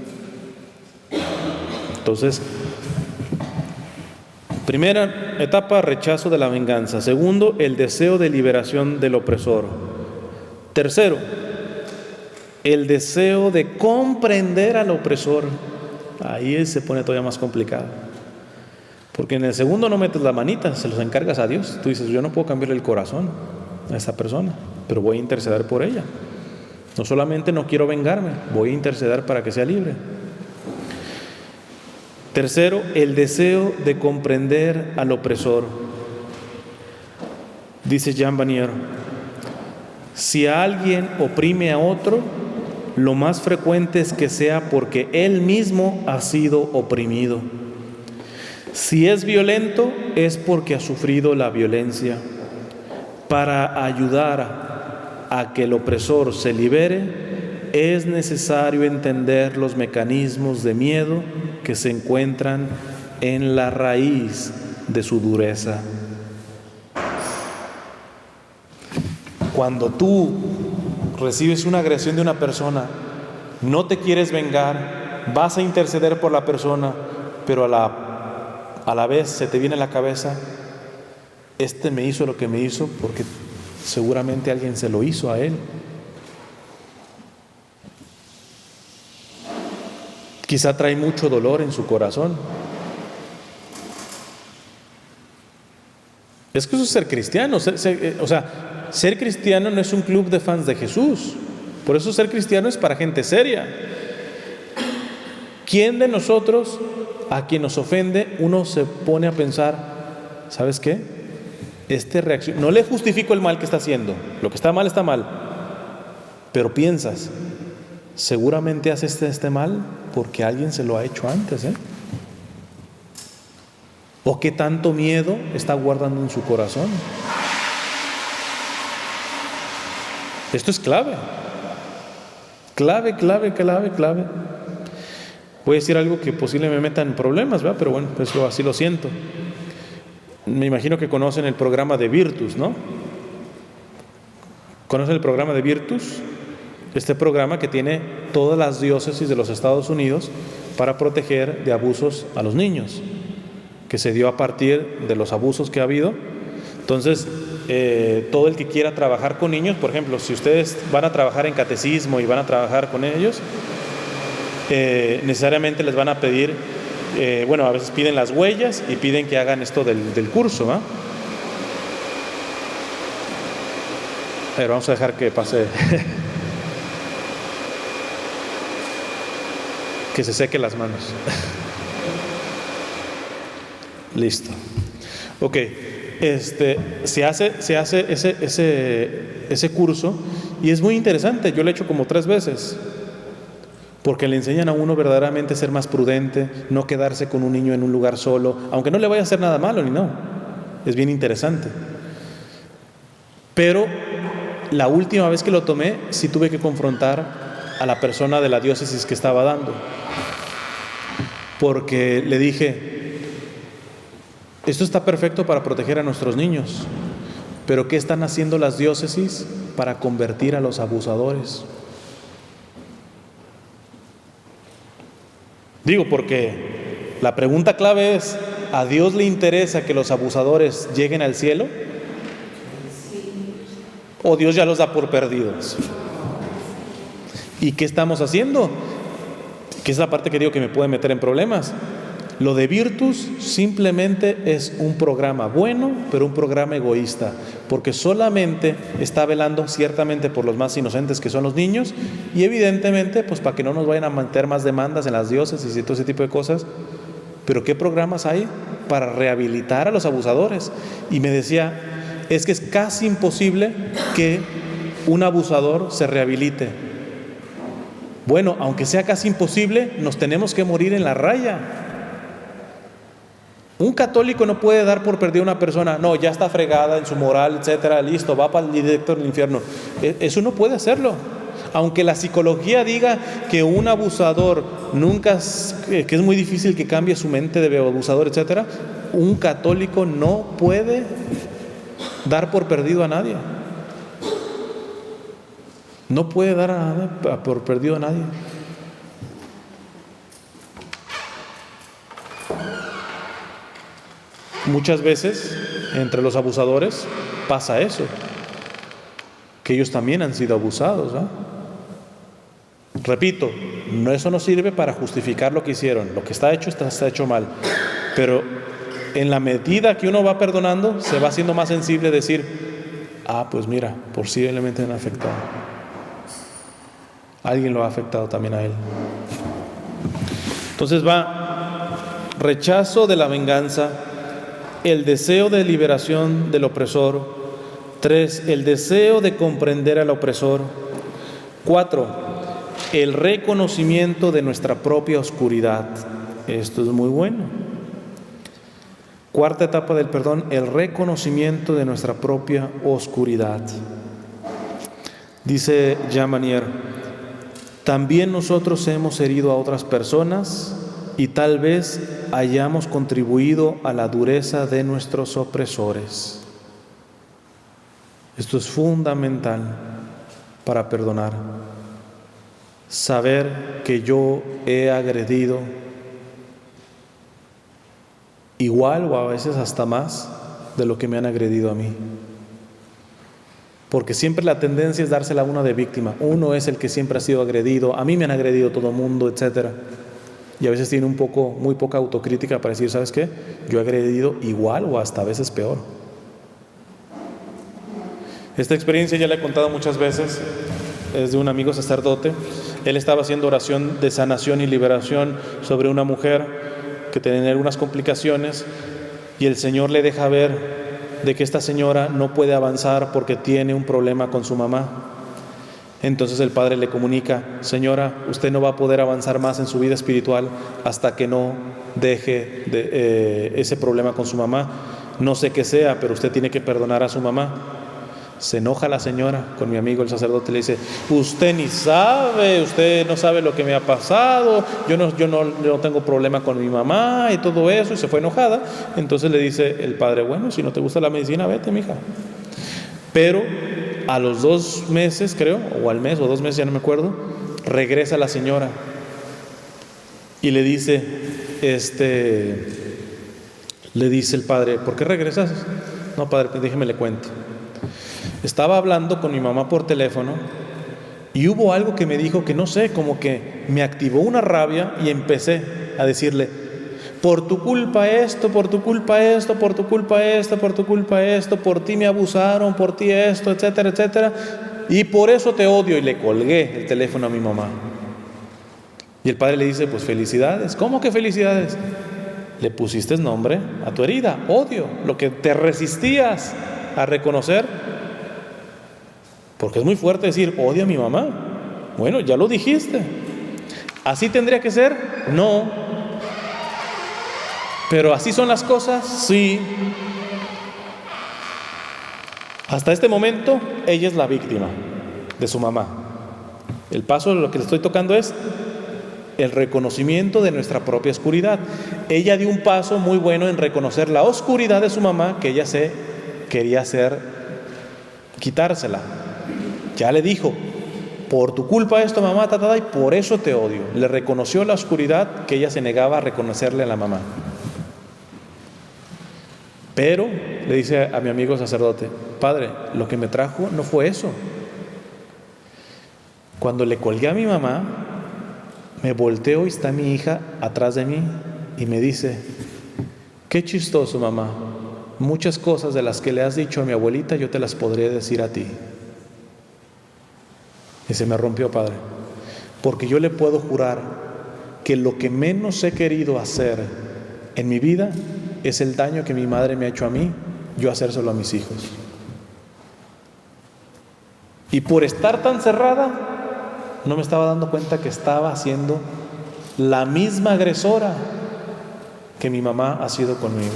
Entonces, primera etapa: rechazo de la venganza. Segundo: el deseo de liberación del opresor. Tercero: el deseo de comprender al opresor. Ahí se pone todavía más complicado, porque en el segundo no metes la manita, se los encargas a Dios. Tú dices: yo no puedo cambiarle el corazón a esa persona, pero voy a interceder por ella. No solamente no quiero vengarme, voy a interceder para que sea libre. Tercero: el deseo de comprender al opresor. Dice Jean Vanier: si alguien oprime a otro, lo más frecuente es que sea porque él mismo ha sido oprimido. Si es violento, es porque ha sufrido la violencia. Para ayudar a que el opresor se libere, es necesario entender los mecanismos de miedo que se encuentran en la raíz de su dureza. Cuando tú recibes una agresión de una persona, no te quieres vengar, vas a interceder por la persona, pero a la vez se te viene a la cabeza, este me hizo lo que me hizo porque seguramente alguien se lo hizo a él. Quizá trae mucho dolor en su corazón. Es que eso es ser cristiano. Ser cristiano no es un club de fans de Jesús. Por eso ser cristiano es para gente seria. ¿Quién de nosotros, a quien nos ofende, uno se pone a pensar, ¿sabes qué? No le justifico el mal que está haciendo. Lo que está mal. Pero piensas, seguramente hace este mal porque alguien se lo ha hecho antes, ¿eh? ¿O qué tanto miedo está guardando en su corazón? Esto es clave. Clave. Voy a decir algo que posiblemente me meta en problemas, ¿verdad? Pero bueno, pues así lo siento. Me imagino que conocen el programa de Virtus, ¿no? ¿Conocen el programa de Virtus? Este programa que tiene todas las diócesis de los Estados Unidos para proteger de abusos a los niños, que se dio a partir de los abusos que ha habido. Entonces, todo el que quiera trabajar con niños, por ejemplo, si ustedes van a trabajar en catecismo y van a trabajar con ellos, necesariamente les van a pedir, a veces piden las huellas y piden que hagan esto del curso, ¿eh? A ver, vamos a dejar que pase, que se seque las manos. Listo. Ok. Se hace ese curso y es muy interesante. Yo lo he hecho como 3 veces porque le enseñan a uno verdaderamente a ser más prudente, no quedarse con un niño en un lugar solo, aunque no le vaya a hacer nada malo ni no. Es bien interesante. Pero la última vez que lo tomé, sí tuve que confrontar a la persona de la diócesis que estaba dando, porque le dije: esto está perfecto para proteger a nuestros niños, pero ¿qué están haciendo las diócesis para convertir a los abusadores? Digo, porque la pregunta clave es: ¿a Dios le interesa que los abusadores lleguen al cielo? ¿O Dios ya los da por perdidos? ¿Y qué estamos haciendo? Que es la parte que digo que me puede meter en problemas. Lo de Virtus simplemente es un programa bueno, pero un programa egoísta, porque solamente está velando ciertamente por los más inocentes, que son los niños, y evidentemente pues para que no nos vayan a meter más demandas en las diócesis y todo ese tipo de cosas. Pero ¿qué programas hay para rehabilitar a los abusadores? Y me decía, es que es casi imposible que un abusador se rehabilite. Bueno, aunque sea casi imposible, nos tenemos que morir en la raya. Un católico no puede dar por perdida a una persona, no, ya está fregada en su moral, etcétera, listo, va para el directo del infierno. Eso no puede hacerlo. Aunque la psicología diga que un abusador que es muy difícil que cambie su mente de abusador, etcétera, un católico no puede dar por perdido a nadie. No puede dar por perdido a nadie. Muchas veces entre los abusadores pasa eso, que ellos también han sido abusados, ¿no? Repito, eso no sirve para justificar lo que hicieron. Lo que está hecho mal. Pero en la medida que uno va perdonando, se va haciendo más sensible a decir: pues mira, posiblemente me han afectado. Alguien lo ha afectado también a él. Entonces va rechazo de la venganza, el deseo de liberación del opresor. 3, el deseo de comprender al opresor. 4, el reconocimiento de nuestra propia oscuridad. Esto es muy bueno. Cuarta etapa del perdón, el reconocimiento de nuestra propia oscuridad. Dice Jean Vanier, también nosotros hemos herido a otras personas y tal vez hayamos contribuido a la dureza de nuestros opresores. Esto es fundamental para perdonar. Saber que yo he agredido igual o a veces hasta más de lo que me han agredido a mí. Porque siempre la tendencia es dársela a uno de víctima. Uno es el que siempre ha sido agredido, a mí me han agredido todo el mundo, etc. Y a veces tiene muy poca autocrítica para decir, ¿sabes qué? Yo he agredido igual o hasta a veces peor. Esta experiencia ya la he contado muchas veces, es de un amigo sacerdote. Él estaba haciendo oración de sanación y liberación sobre una mujer que tenía algunas complicaciones y el Señor le deja ver de que esta señora no puede avanzar porque tiene un problema con su mamá. Entonces el padre le comunica, señora, usted no va a poder avanzar más en su vida espiritual hasta que no deje ese problema con su mamá. No sé qué sea, pero usted tiene que perdonar a su mamá. Se enoja la señora con mi amigo el sacerdote, le dice, usted ni sabe, usted no sabe lo que me ha pasado, yo no tengo problema con mi mamá y todo eso, y se fue enojada. Entonces le dice el padre, bueno, si no te gusta la medicina, vete, mija. Pero a los 2 meses, creo, o al mes o 2 meses, ya no me acuerdo, regresa la señora y le dice el padre, ¿por qué regresas? No, padre, déjeme le cuento. Estaba hablando con mi mamá por teléfono y hubo algo que me dijo que no sé, como que me activó una rabia y empecé a decirle, por tu culpa esto, por tu culpa esto, por tu culpa esto, por tu culpa esto, por ti me abusaron, por ti esto, etcétera, etcétera, y por eso te odio. Y le colgué el teléfono a mi mamá. Y el padre le dice, pues felicidades. ¿Cómo que felicidades? Le pusiste nombre a tu herida, odio, lo que te resistías a reconocer. Porque es muy fuerte decir, odio a mi mamá. Bueno, ya lo dijiste. ¿Así tendría que ser? No. ¿Pero así son las cosas? Sí. Hasta este momento, ella es la víctima de su mamá. El paso de lo que le estoy tocando es el reconocimiento de nuestra propia oscuridad. Ella dio un paso muy bueno en reconocer la oscuridad de su mamá, que ella se quería quitársela. Ya le dijo, por tu culpa esto, mamá, y por eso te odio. Le reconoció la oscuridad que ella se negaba a reconocerle a la mamá. Pero le dice a mi amigo sacerdote, padre, lo que me trajo no fue eso. Cuando le colgué a mi mamá, me volteo y está mi hija atrás de mí y me dice, qué chistoso, mamá, muchas cosas de las que le has dicho a mi abuelita yo te las podría decir a ti. Y se me rompió, padre, porque yo le puedo jurar que lo que menos he querido hacer en mi vida es el daño que mi madre me ha hecho a mí, yo hacérselo a mis hijos. Y por estar tan cerrada, no me estaba dando cuenta que estaba haciendo la misma agresora que mi mamá ha sido conmigo.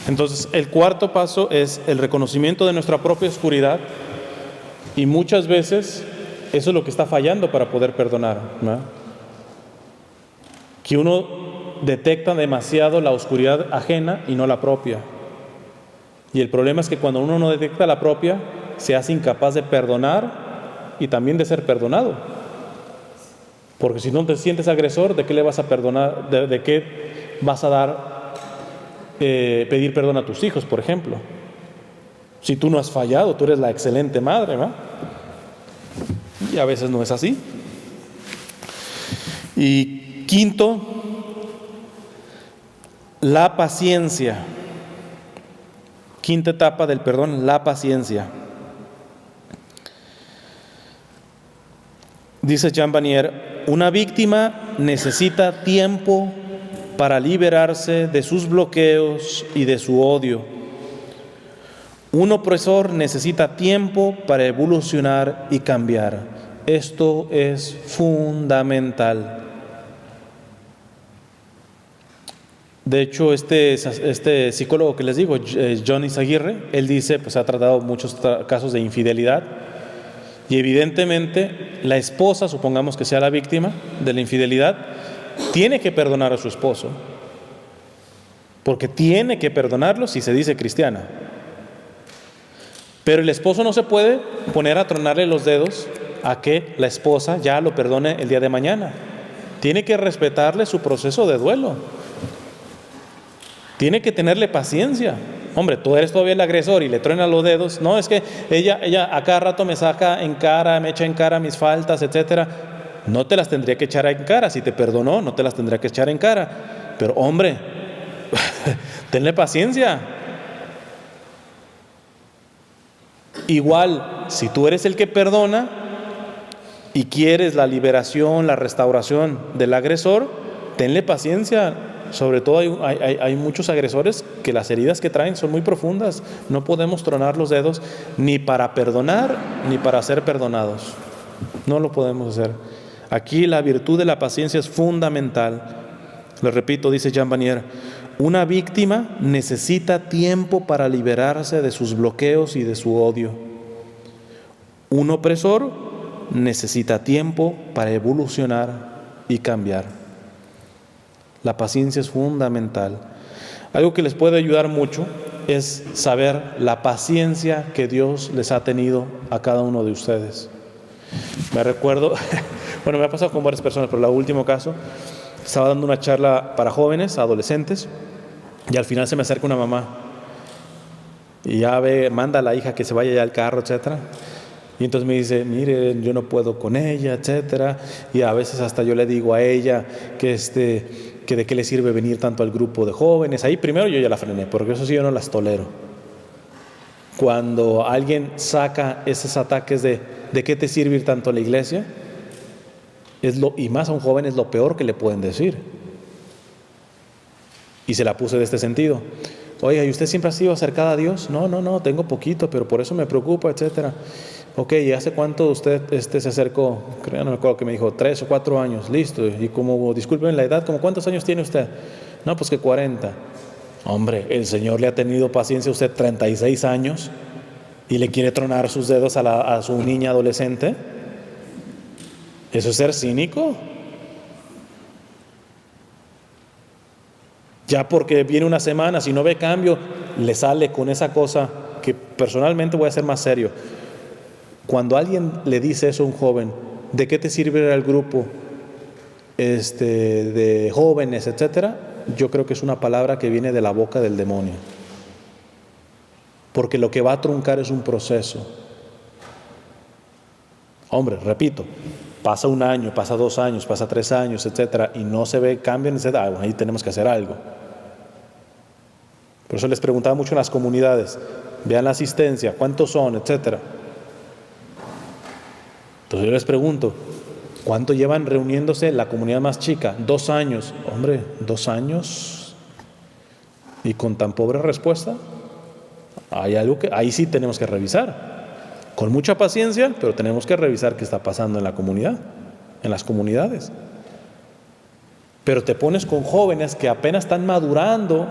Entonces, el cuarto paso es el reconocimiento de nuestra propia oscuridad, y muchas veces eso es lo que está fallando para poder perdonar, ¿no? Que uno detecta demasiado la oscuridad ajena y no la propia. Y el problema es que cuando uno no detecta la propia, se hace incapaz de perdonar y también de ser perdonado. Porque si no te sientes agresor, ¿de qué le vas a perdonar? ¿De qué vas a pedir perdón a tus hijos, por ejemplo? Si tú no has fallado, tú eres la excelente madre, ¿no? Y a veces no es así. Y quinto, la paciencia. Quinta etapa del perdón, la paciencia. Dice Jean Vanier, una víctima necesita tiempo para liberarse de sus bloqueos y de su odio. Un opresor necesita tiempo para evolucionar y cambiar. Esto es fundamental. De hecho, este psicólogo que les digo, John Izaguirre, él dice, pues ha tratado muchos casos de infidelidad y evidentemente la esposa, supongamos que sea la víctima de la infidelidad, tiene que perdonar a su esposo, porque tiene que perdonarlo si se dice cristiana. Pero el esposo no se puede poner a tronarle los dedos a que la esposa ya lo perdone el día de mañana. Tiene que respetarle su proceso de duelo. Tiene que tenerle paciencia. Hombre, tú eres todavía el agresor y le truena los dedos. No, es que ella a cada rato me saca en cara, me echa en cara mis faltas, etcétera. No te las tendría que echar en cara. Si te perdonó, no te las tendría que echar en cara. Pero hombre, tenle paciencia. Igual, si tú eres el que perdona y quieres la liberación, la restauración del agresor, tenle paciencia. Sobre todo hay muchos agresores que las heridas que traen son muy profundas. No podemos tronar los dedos ni para perdonar ni para ser perdonados. No lo podemos hacer. Aquí la virtud de la paciencia es fundamental. Les repito, dice Jean Vanier, una víctima necesita tiempo para liberarse de sus bloqueos y de su odio. Un opresor necesita tiempo para evolucionar y cambiar. La paciencia es fundamental. Algo que les puede ayudar mucho es saber la paciencia que Dios les ha tenido a cada uno de ustedes. Me recuerdo, bueno, me ha pasado con varias personas, pero el último caso, estaba dando una charla para jóvenes, adolescentes, y al final se me acerca una mamá y ya manda a la hija que se vaya ya al carro, etcétera. Y entonces me dice, mire, yo no puedo con ella, etcétera. Y a veces hasta yo le digo a ella que de qué le sirve venir tanto al grupo de jóvenes. Ahí primero yo ya la frené, porque eso sí yo no las tolero. Cuando alguien saca esos ataques de qué te sirve ir tanto a la iglesia, y más a un joven es lo peor que le pueden decir. Y se la puse de este sentido. Oiga, ¿y usted siempre ha sido acercada a Dios? No, tengo poquito, pero por eso me preocupa, etcétera. Ok, ¿y hace cuánto usted se acercó? Creo, no me acuerdo que me dijo, 3 o 4 años, listo. Y como, disculpen la edad, ¿como cuántos años tiene usted? No, pues que 40. Hombre, el Señor le ha tenido paciencia a usted 36 años y le quiere tronar sus dedos a su niña adolescente. ¿Eso es ser cínico? Ya porque viene una semana, si no ve cambio, le sale con esa cosa que personalmente voy a ser más serio. Cuando alguien le dice eso a un joven, ¿de qué te sirve el grupo de jóvenes, etcétera? Yo creo que es una palabra que viene de la boca del demonio. Porque lo que va a truncar es un proceso. Hombre, repito, pasa 1 año, pasa 2 años, pasa 3 años, etcétera, y no se ve cambio, etcétera. Ahí tenemos que hacer algo. Por eso les preguntaba mucho en las comunidades, vean la asistencia, cuántos son, etcétera. Entonces yo les pregunto, ¿cuánto llevan reuniéndose la comunidad más chica? 2 años. Hombre, 2 años y con tan pobre respuesta. Hay algo que ahí sí tenemos que revisar. Con mucha paciencia, pero tenemos que revisar qué está pasando en la comunidad, en las comunidades. Pero te pones con jóvenes que apenas están madurando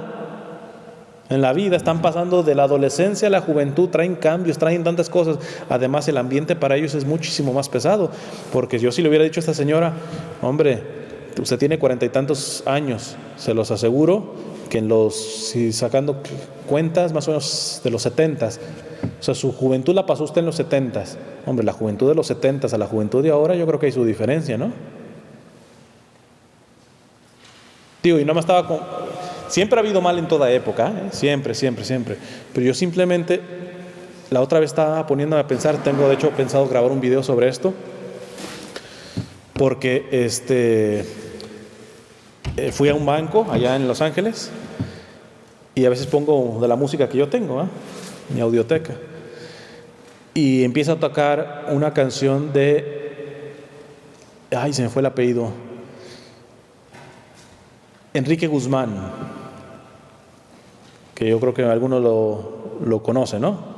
en la vida, están pasando de la adolescencia a la juventud, traen cambios, traen tantas cosas. Además, el ambiente para ellos es muchísimo más pesado, porque yo si le hubiera dicho a esta señora, hombre, usted tiene 40 y tantos años, se los aseguro que si sacando cuentas más o menos de los 70s, o sea, su juventud la pasó usted en los 70s. Hombre, la juventud de los 70s a la juventud de ahora, yo creo que hay su diferencia, ¿no? Digo, y no me estaba siempre ha habido mal en toda época, ¿eh? Siempre. Pero yo simplemente, la otra vez estaba poniéndome a pensar, tengo de hecho pensado grabar un video sobre esto, porque fui a un banco allá en Los Ángeles y a veces pongo de la música que yo tengo, mi audioteca, y empieza a tocar una canción se me fue el apellido, Enrique Guzmán. que yo creo que algunos lo conocen, ¿no?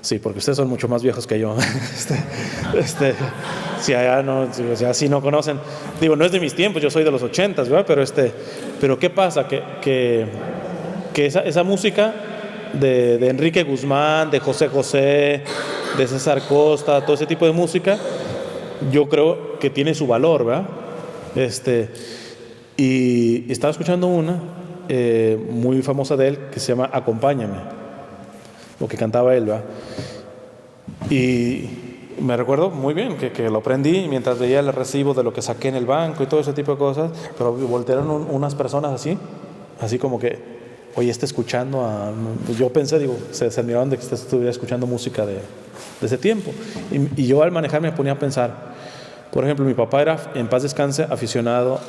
Sí, porque ustedes son mucho más viejos que yo. Si allá no, o sea, si no conocen, digo, no es de mis tiempos, yo soy de los 80s, ¿verdad? Pero ¿qué pasa? Que esa música de Enrique Guzmán, de José José, de César Costa, todo ese tipo de música, yo creo que tiene su valor, ¿verdad? Y estaba escuchando una muy famosa de él que se llama Acompáñame, lo que cantaba él, ¿verdad? Y me recuerdo muy bien que lo aprendí mientras veía el recibo de lo que saqué en el banco y todo ese tipo de cosas, pero voltearon unas personas así como que, oye, está escuchando yo pensé, digo, se admiraban de que estuviera escuchando música de ese tiempo. Y yo al manejar me ponía a pensar, por ejemplo, mi papá era, en paz descanse, aficionado,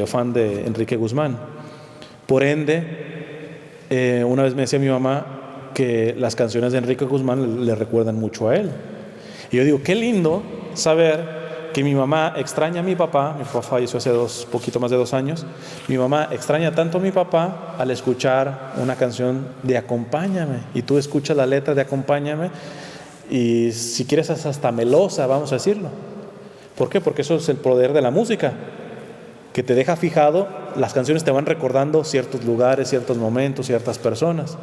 fan de Enrique Guzmán. Por ende, una vez me decía mi mamá que las canciones de Enrique Guzmán le recuerdan mucho a él. Y yo digo, qué lindo saber que mi mamá extraña a mi papá falleció hace poquito más de 2 años, mi mamá extraña tanto a mi papá al escuchar una canción de Acompáñame, y tú escuchas la letra de Acompáñame, y si quieres es hasta melosa, vamos a decirlo. ¿Por qué? Porque eso es el poder de la música, que te deja fijado, las canciones te van recordando ciertos lugares, ciertos momentos, ciertas personas.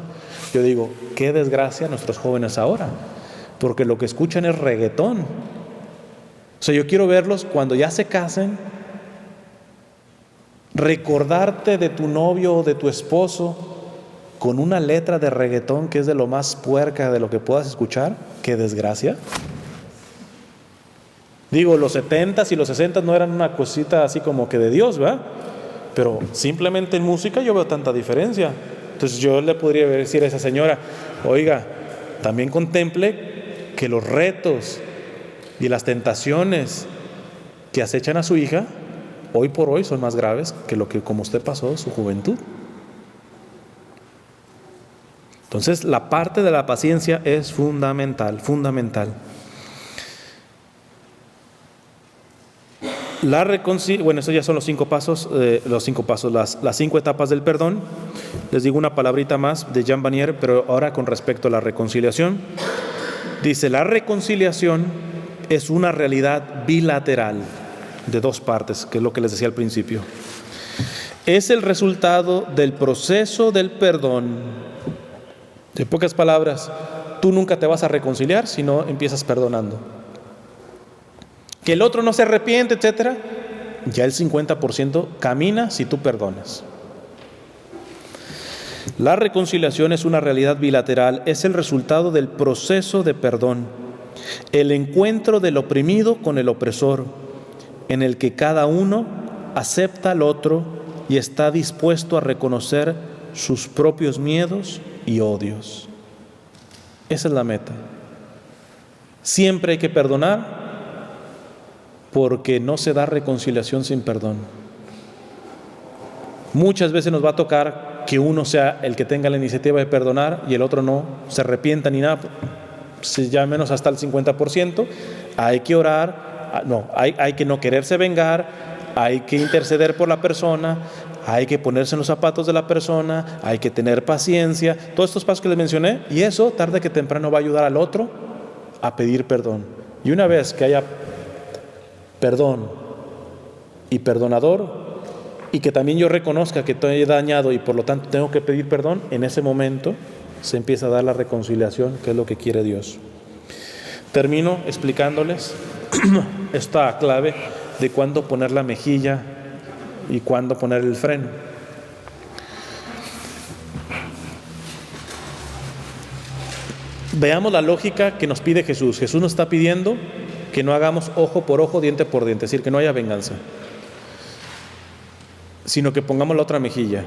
Yo digo, qué desgracia nuestros jóvenes ahora, porque lo que escuchan es reggaetón. O sea, yo quiero verlos cuando ya se casen, recordarte de tu novio o de tu esposo con una letra de reggaetón que es de lo más puerca de lo que puedas escuchar. Qué desgracia. Digo, los 70s y los 60s no eran una cosita así como que de Dios, ¿verdad? Pero simplemente en música yo veo tanta diferencia. Entonces yo le podría decir a esa señora, oiga, también contemple que los retos y las tentaciones que acechan a su hija hoy por hoy son más graves que lo que como usted pasó en su juventud. Entonces la parte de la paciencia es fundamental. Bueno, estos ya son los 5 pasos, las 5 etapas del perdón. Les digo una palabrita más de Jean Vanier, pero ahora con respecto a la reconciliación. Dice, la reconciliación es una realidad bilateral de 2 partes, que es lo que les decía al principio. Es el resultado del proceso del perdón. En pocas palabras, tú nunca te vas a reconciliar si no empiezas perdonando. Que el otro no se arrepiente, etcétera, ya el 50% camina si tú perdonas. La reconciliación es una realidad bilateral, es el resultado del proceso de perdón, el encuentro del oprimido con el opresor, en el que cada uno acepta al otro y está dispuesto a reconocer sus propios miedos y odios. Esa es la meta. Siempre hay que perdonar, porque no se da reconciliación sin perdón. Muchas veces nos va a tocar que uno sea el que tenga la iniciativa de perdonar y el otro no se arrepienta ni nada, si ya menos hasta el 50%. Hay que orar, hay que no quererse vengar, hay que interceder por la persona, hay que ponerse en los zapatos de la persona, hay que tener paciencia, todos estos pasos que les mencioné, y eso tarde que temprano va a ayudar al otro a pedir perdón. Y una vez que haya perdón y perdonador, y que también yo reconozca que estoy dañado y por lo tanto tengo que pedir perdón, en ese momento se empieza a dar la reconciliación, que es lo que quiere Dios. Termino explicándoles esta clave de cuándo poner la mejilla y cuándo poner el freno. Veamos la lógica que nos pide Jesús. Jesús nos está pidiendo que no hagamos ojo por ojo, diente por diente, es decir, que no haya venganza, sino que pongamos la otra mejilla.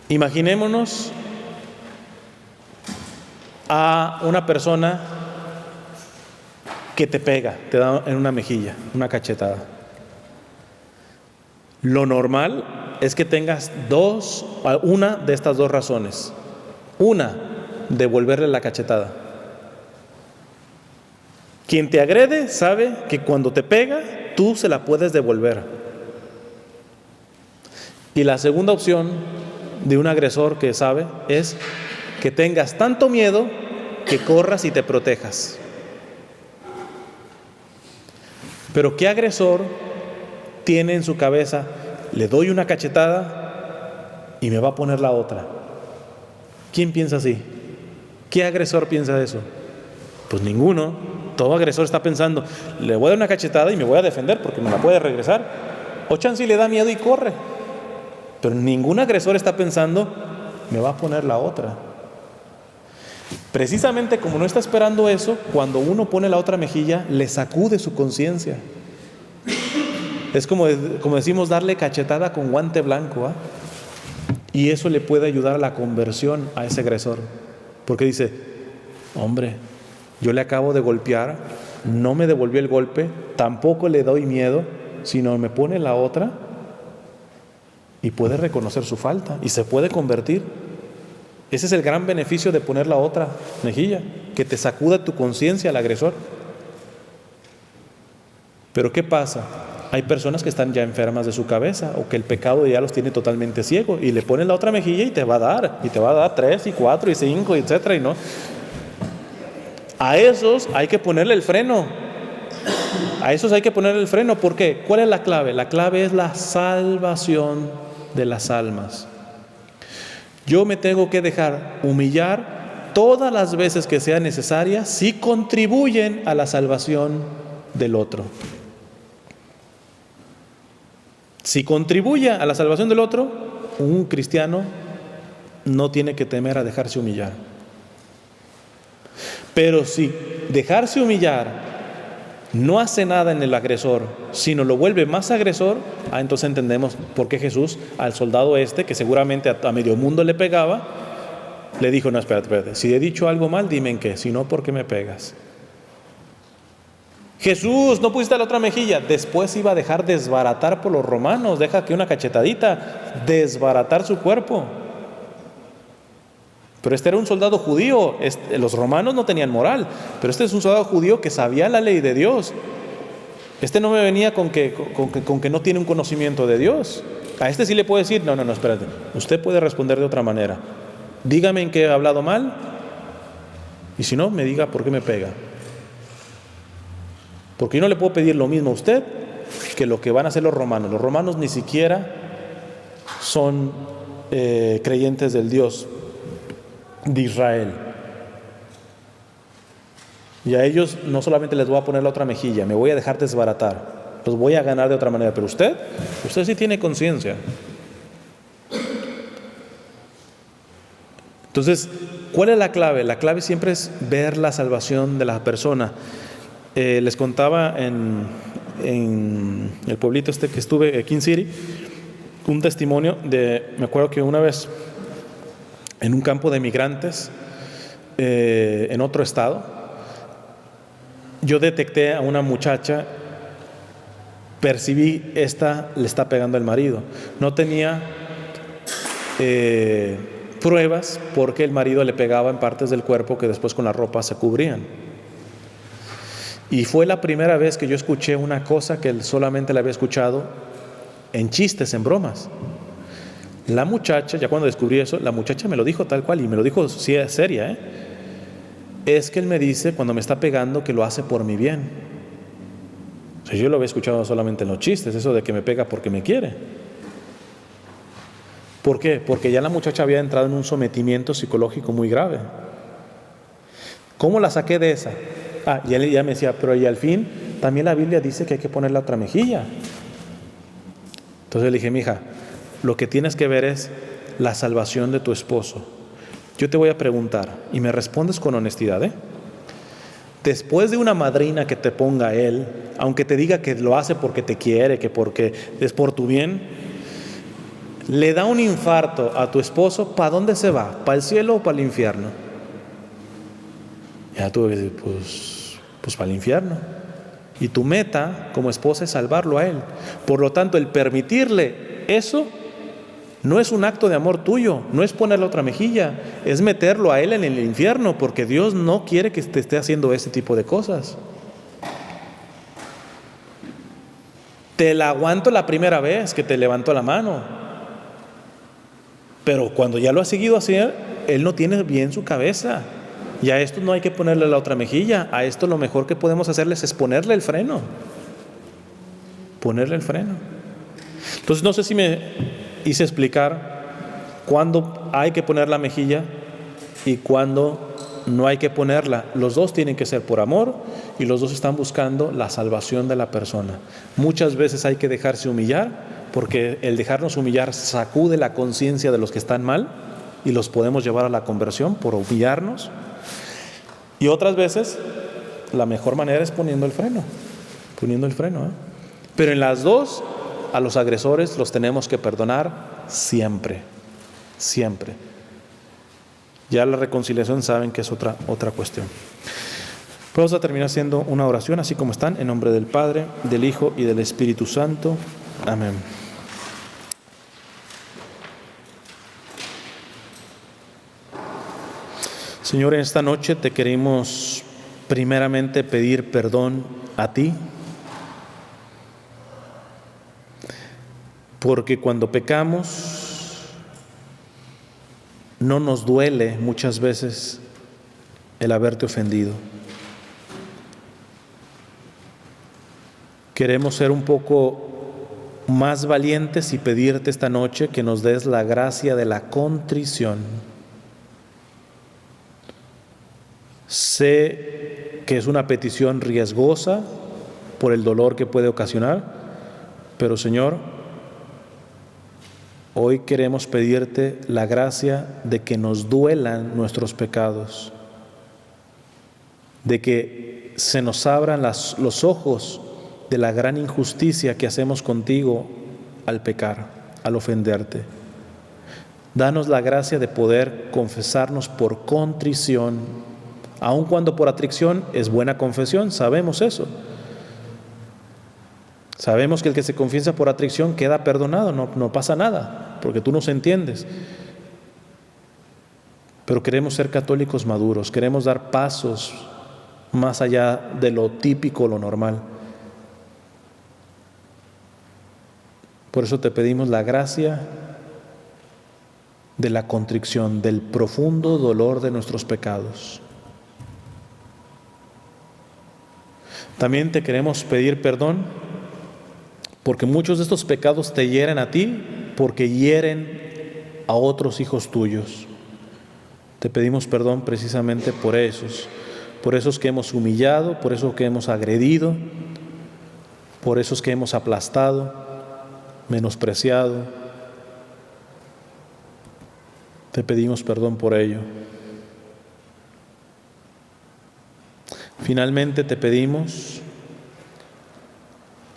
Imaginémonos a una persona que te pega, te da en una mejilla, una cachetada. Lo normal es que tengas una de estas 2 razones. Una, devolverle la cachetada. Quien te agrede sabe que cuando te pega, tú se la puedes devolver. Y la segunda opción de un agresor que sabe es que tengas tanto miedo que corras y te protejas. Pero ¿qué agresor tiene en su cabeza? Le doy una cachetada y me va a poner la otra. ¿Quién piensa así? ¿Qué agresor piensa eso? Pues ninguno. Todo agresor está pensando, le voy a dar una cachetada y me voy a defender porque me la puede regresar. O chance le da miedo y corre. Pero ningún agresor está pensando, me va a poner la otra. Precisamente como no está esperando eso, cuando uno pone la otra mejilla, le sacude su conciencia. Es como decimos, darle cachetada con guante blanco, ¿eh? Y eso le puede ayudar a la conversión a ese agresor. Porque dice, hombre, yo le acabo de golpear, no me devolvió el golpe, tampoco le doy miedo, sino me pone la otra y puede reconocer su falta y se puede convertir. Ese es el gran beneficio de poner la otra mejilla, que te sacuda tu conciencia al agresor. Pero ¿qué pasa? Hay personas que están ya enfermas de su cabeza o que el pecado ya los tiene totalmente ciegos y le ponen la otra mejilla y te va a dar 3 y 4 y 5, etcétera, y no. A esos hay que ponerle el freno. A esos hay que ponerle el freno. ¿Por qué? ¿Cuál es la clave? La clave es la salvación de las almas. Yo me tengo que dejar humillar todas las veces que sea necesaria si contribuyen a la salvación del otro. Si contribuye a la salvación del otro, un cristiano no tiene que temer a dejarse humillar. Pero si dejarse humillar no hace nada en el agresor, sino lo vuelve más agresor, entonces entendemos por qué Jesús al soldado que seguramente a medio mundo le pegaba, le dijo, no, espérate, si he dicho algo mal, dime en qué, si no, ¿por qué me pegas? Jesús, no pusiste la otra mejilla. Después iba a dejar desbaratar por los romanos, deja que una cachetadita, desbaratar su cuerpo. Pero este era un soldado judío, los romanos no tenían moral, pero este es un soldado judío que sabía la ley de Dios. Este no me venía con que no tiene un conocimiento de Dios. A este sí le puedo decir, no, espérate, usted puede responder de otra manera. Dígame en qué he hablado mal, y si no, me diga por qué me pega. Porque yo no le puedo pedir lo mismo a usted que lo que van a hacer los romanos. Los romanos ni siquiera son creyentes del Dios de Israel. Y a ellos no solamente les voy a poner la otra mejilla, me voy a dejar desbaratar, los voy a ganar de otra manera. Pero usted sí tiene conciencia. Entonces, ¿cuál es la clave? La clave siempre es ver la salvación de la persona. Les contaba en el pueblito que estuve, King City, un testimonio me acuerdo que una vez en un campo de migrantes en otro estado, yo detecté a una muchacha, percibí, le está pegando al marido. No tenía pruebas porque el marido le pegaba en partes del cuerpo que después con la ropa se cubrían. Y fue la primera vez que yo escuché una cosa que solamente la había escuchado en chistes, en bromas. La muchacha, ya cuando descubrí eso, la muchacha me lo dijo tal cual, y me lo dijo seria, es que él me dice cuando me está pegando que lo hace por mi bien. O sea, yo lo había escuchado solamente en los chistes, eso de que me pega porque me quiere. ¿Por qué? Porque ya la muchacha había entrado en un sometimiento psicológico muy grave. ¿Cómo la saqué de esa? Y él ya me decía, pero y al fin, también la Biblia dice que hay que poner la otra mejilla. Entonces le dije, mija, lo que tienes que ver es la salvación de tu esposo. Yo te voy a preguntar, y me respondes con honestidad, después de una madrina que te ponga él, aunque te diga que lo hace porque te quiere, que porque es por tu bien, le da un infarto a tu esposo, ¿para dónde se va? ¿Para el cielo o para el infierno? Ya tuve que decir, pues para el infierno. Y tu meta como esposa es salvarlo a él. Por lo tanto, el permitirle eso no es un acto de amor tuyo, no es ponerle otra mejilla, es meterlo a él en el infierno, porque Dios no quiere que te esté haciendo ese tipo de cosas. Te la aguanto la primera vez que te levantó la mano, Pero cuando ya lo ha seguido hacer, él no tiene bien su cabeza. Y a esto no hay que ponerle la otra mejilla. A esto lo mejor que podemos hacerles es ponerle el freno. Ponerle el freno. Entonces no sé si me hice explicar cuándo hay que poner la mejilla y cuándo no hay que ponerla. Los dos tienen que ser por amor y los dos están buscando la salvación de la persona. Muchas veces hay que dejarse humillar, porque el dejarnos humillar sacude la conciencia de los que están mal y los podemos llevar a la conversión por humillarnos. Y otras veces la mejor manera es poniendo el freno. Pero en las dos, a los agresores los tenemos que perdonar siempre. Ya la reconciliación saben que es otra cuestión. Vamos a terminar haciendo una oración así como están, en nombre del Padre, del Hijo y del Espíritu Santo. Amén. Señor, en esta noche te queremos primeramente pedir perdón a ti, porque cuando pecamos no nos duele muchas veces el haberte ofendido. Queremos ser un poco más valientes y pedirte esta noche que nos des la gracia de la contrición. Sé que es una petición riesgosa por el dolor que puede ocasionar, pero Señor, hoy queremos pedirte la gracia de que nos duelan nuestros pecados, de que se nos abran los ojos de la gran injusticia que hacemos contigo al pecar, al ofenderte. Danos la gracia de poder confesarnos por contrición, aun cuando por atrición es buena confesión, sabemos eso. Sabemos que el que se confiesa por atrición queda perdonado, no pasa nada, porque tú nos entiendes. Pero queremos ser católicos maduros, queremos dar pasos más allá de lo típico, lo normal. Por eso te pedimos la gracia de la contrición, del profundo dolor de nuestros pecados. También te queremos pedir perdón porque muchos de estos pecados te hieren a ti, porque hieren a otros hijos tuyos. Te pedimos perdón precisamente por esos que hemos humillado, por esos que hemos agredido, por esos que hemos aplastado, menospreciado. Te pedimos perdón por ello. Finalmente te pedimos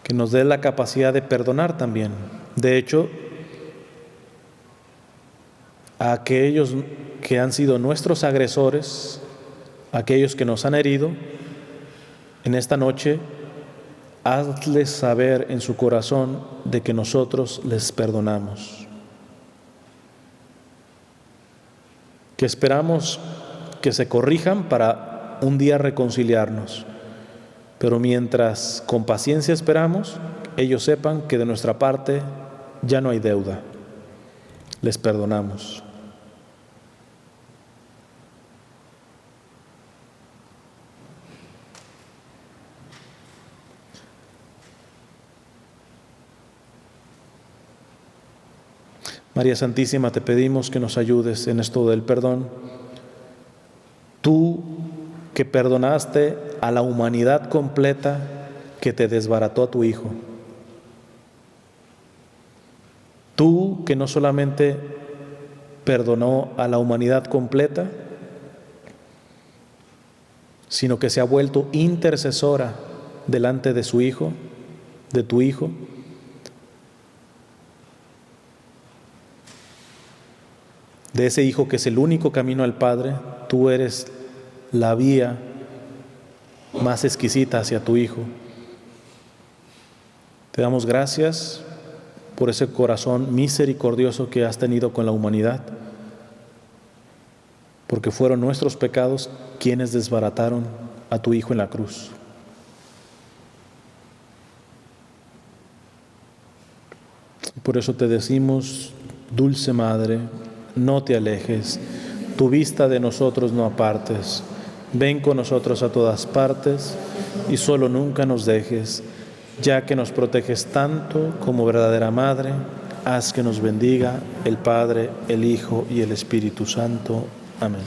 que nos dé la capacidad de perdonar también. De hecho, a aquellos que han sido nuestros agresores, aquellos que nos han herido, en esta noche, hazles saber en su corazón de que nosotros les perdonamos. Que esperamos que se corrijan para un día reconciliarnos. Pero mientras con paciencia esperamos, ellos sepan que de nuestra parte ya no hay deuda. Les perdonamos. María Santísima, te pedimos que nos ayudes en esto del perdón. Tú que perdonaste a la humanidad completa que te desbarató a tu Hijo. Tú que no solamente perdonó a la humanidad completa, sino que se ha vuelto intercesora delante de su Hijo, de tu Hijo. De ese Hijo que es el único camino al Padre, tú eres la vía más exquisita hacia tu Hijo. Te damos gracias por ese corazón misericordioso que has tenido con la humanidad, porque fueron nuestros pecados quienes desbarataron a tu Hijo en la cruz. Por eso te decimos, dulce Madre, no te alejes, tu vista de nosotros no apartes. Ven con nosotros a todas partes y solo nunca nos dejes, ya que nos proteges tanto como verdadera Madre. Haz que nos bendiga el Padre, el Hijo y el Espíritu Santo. Amén.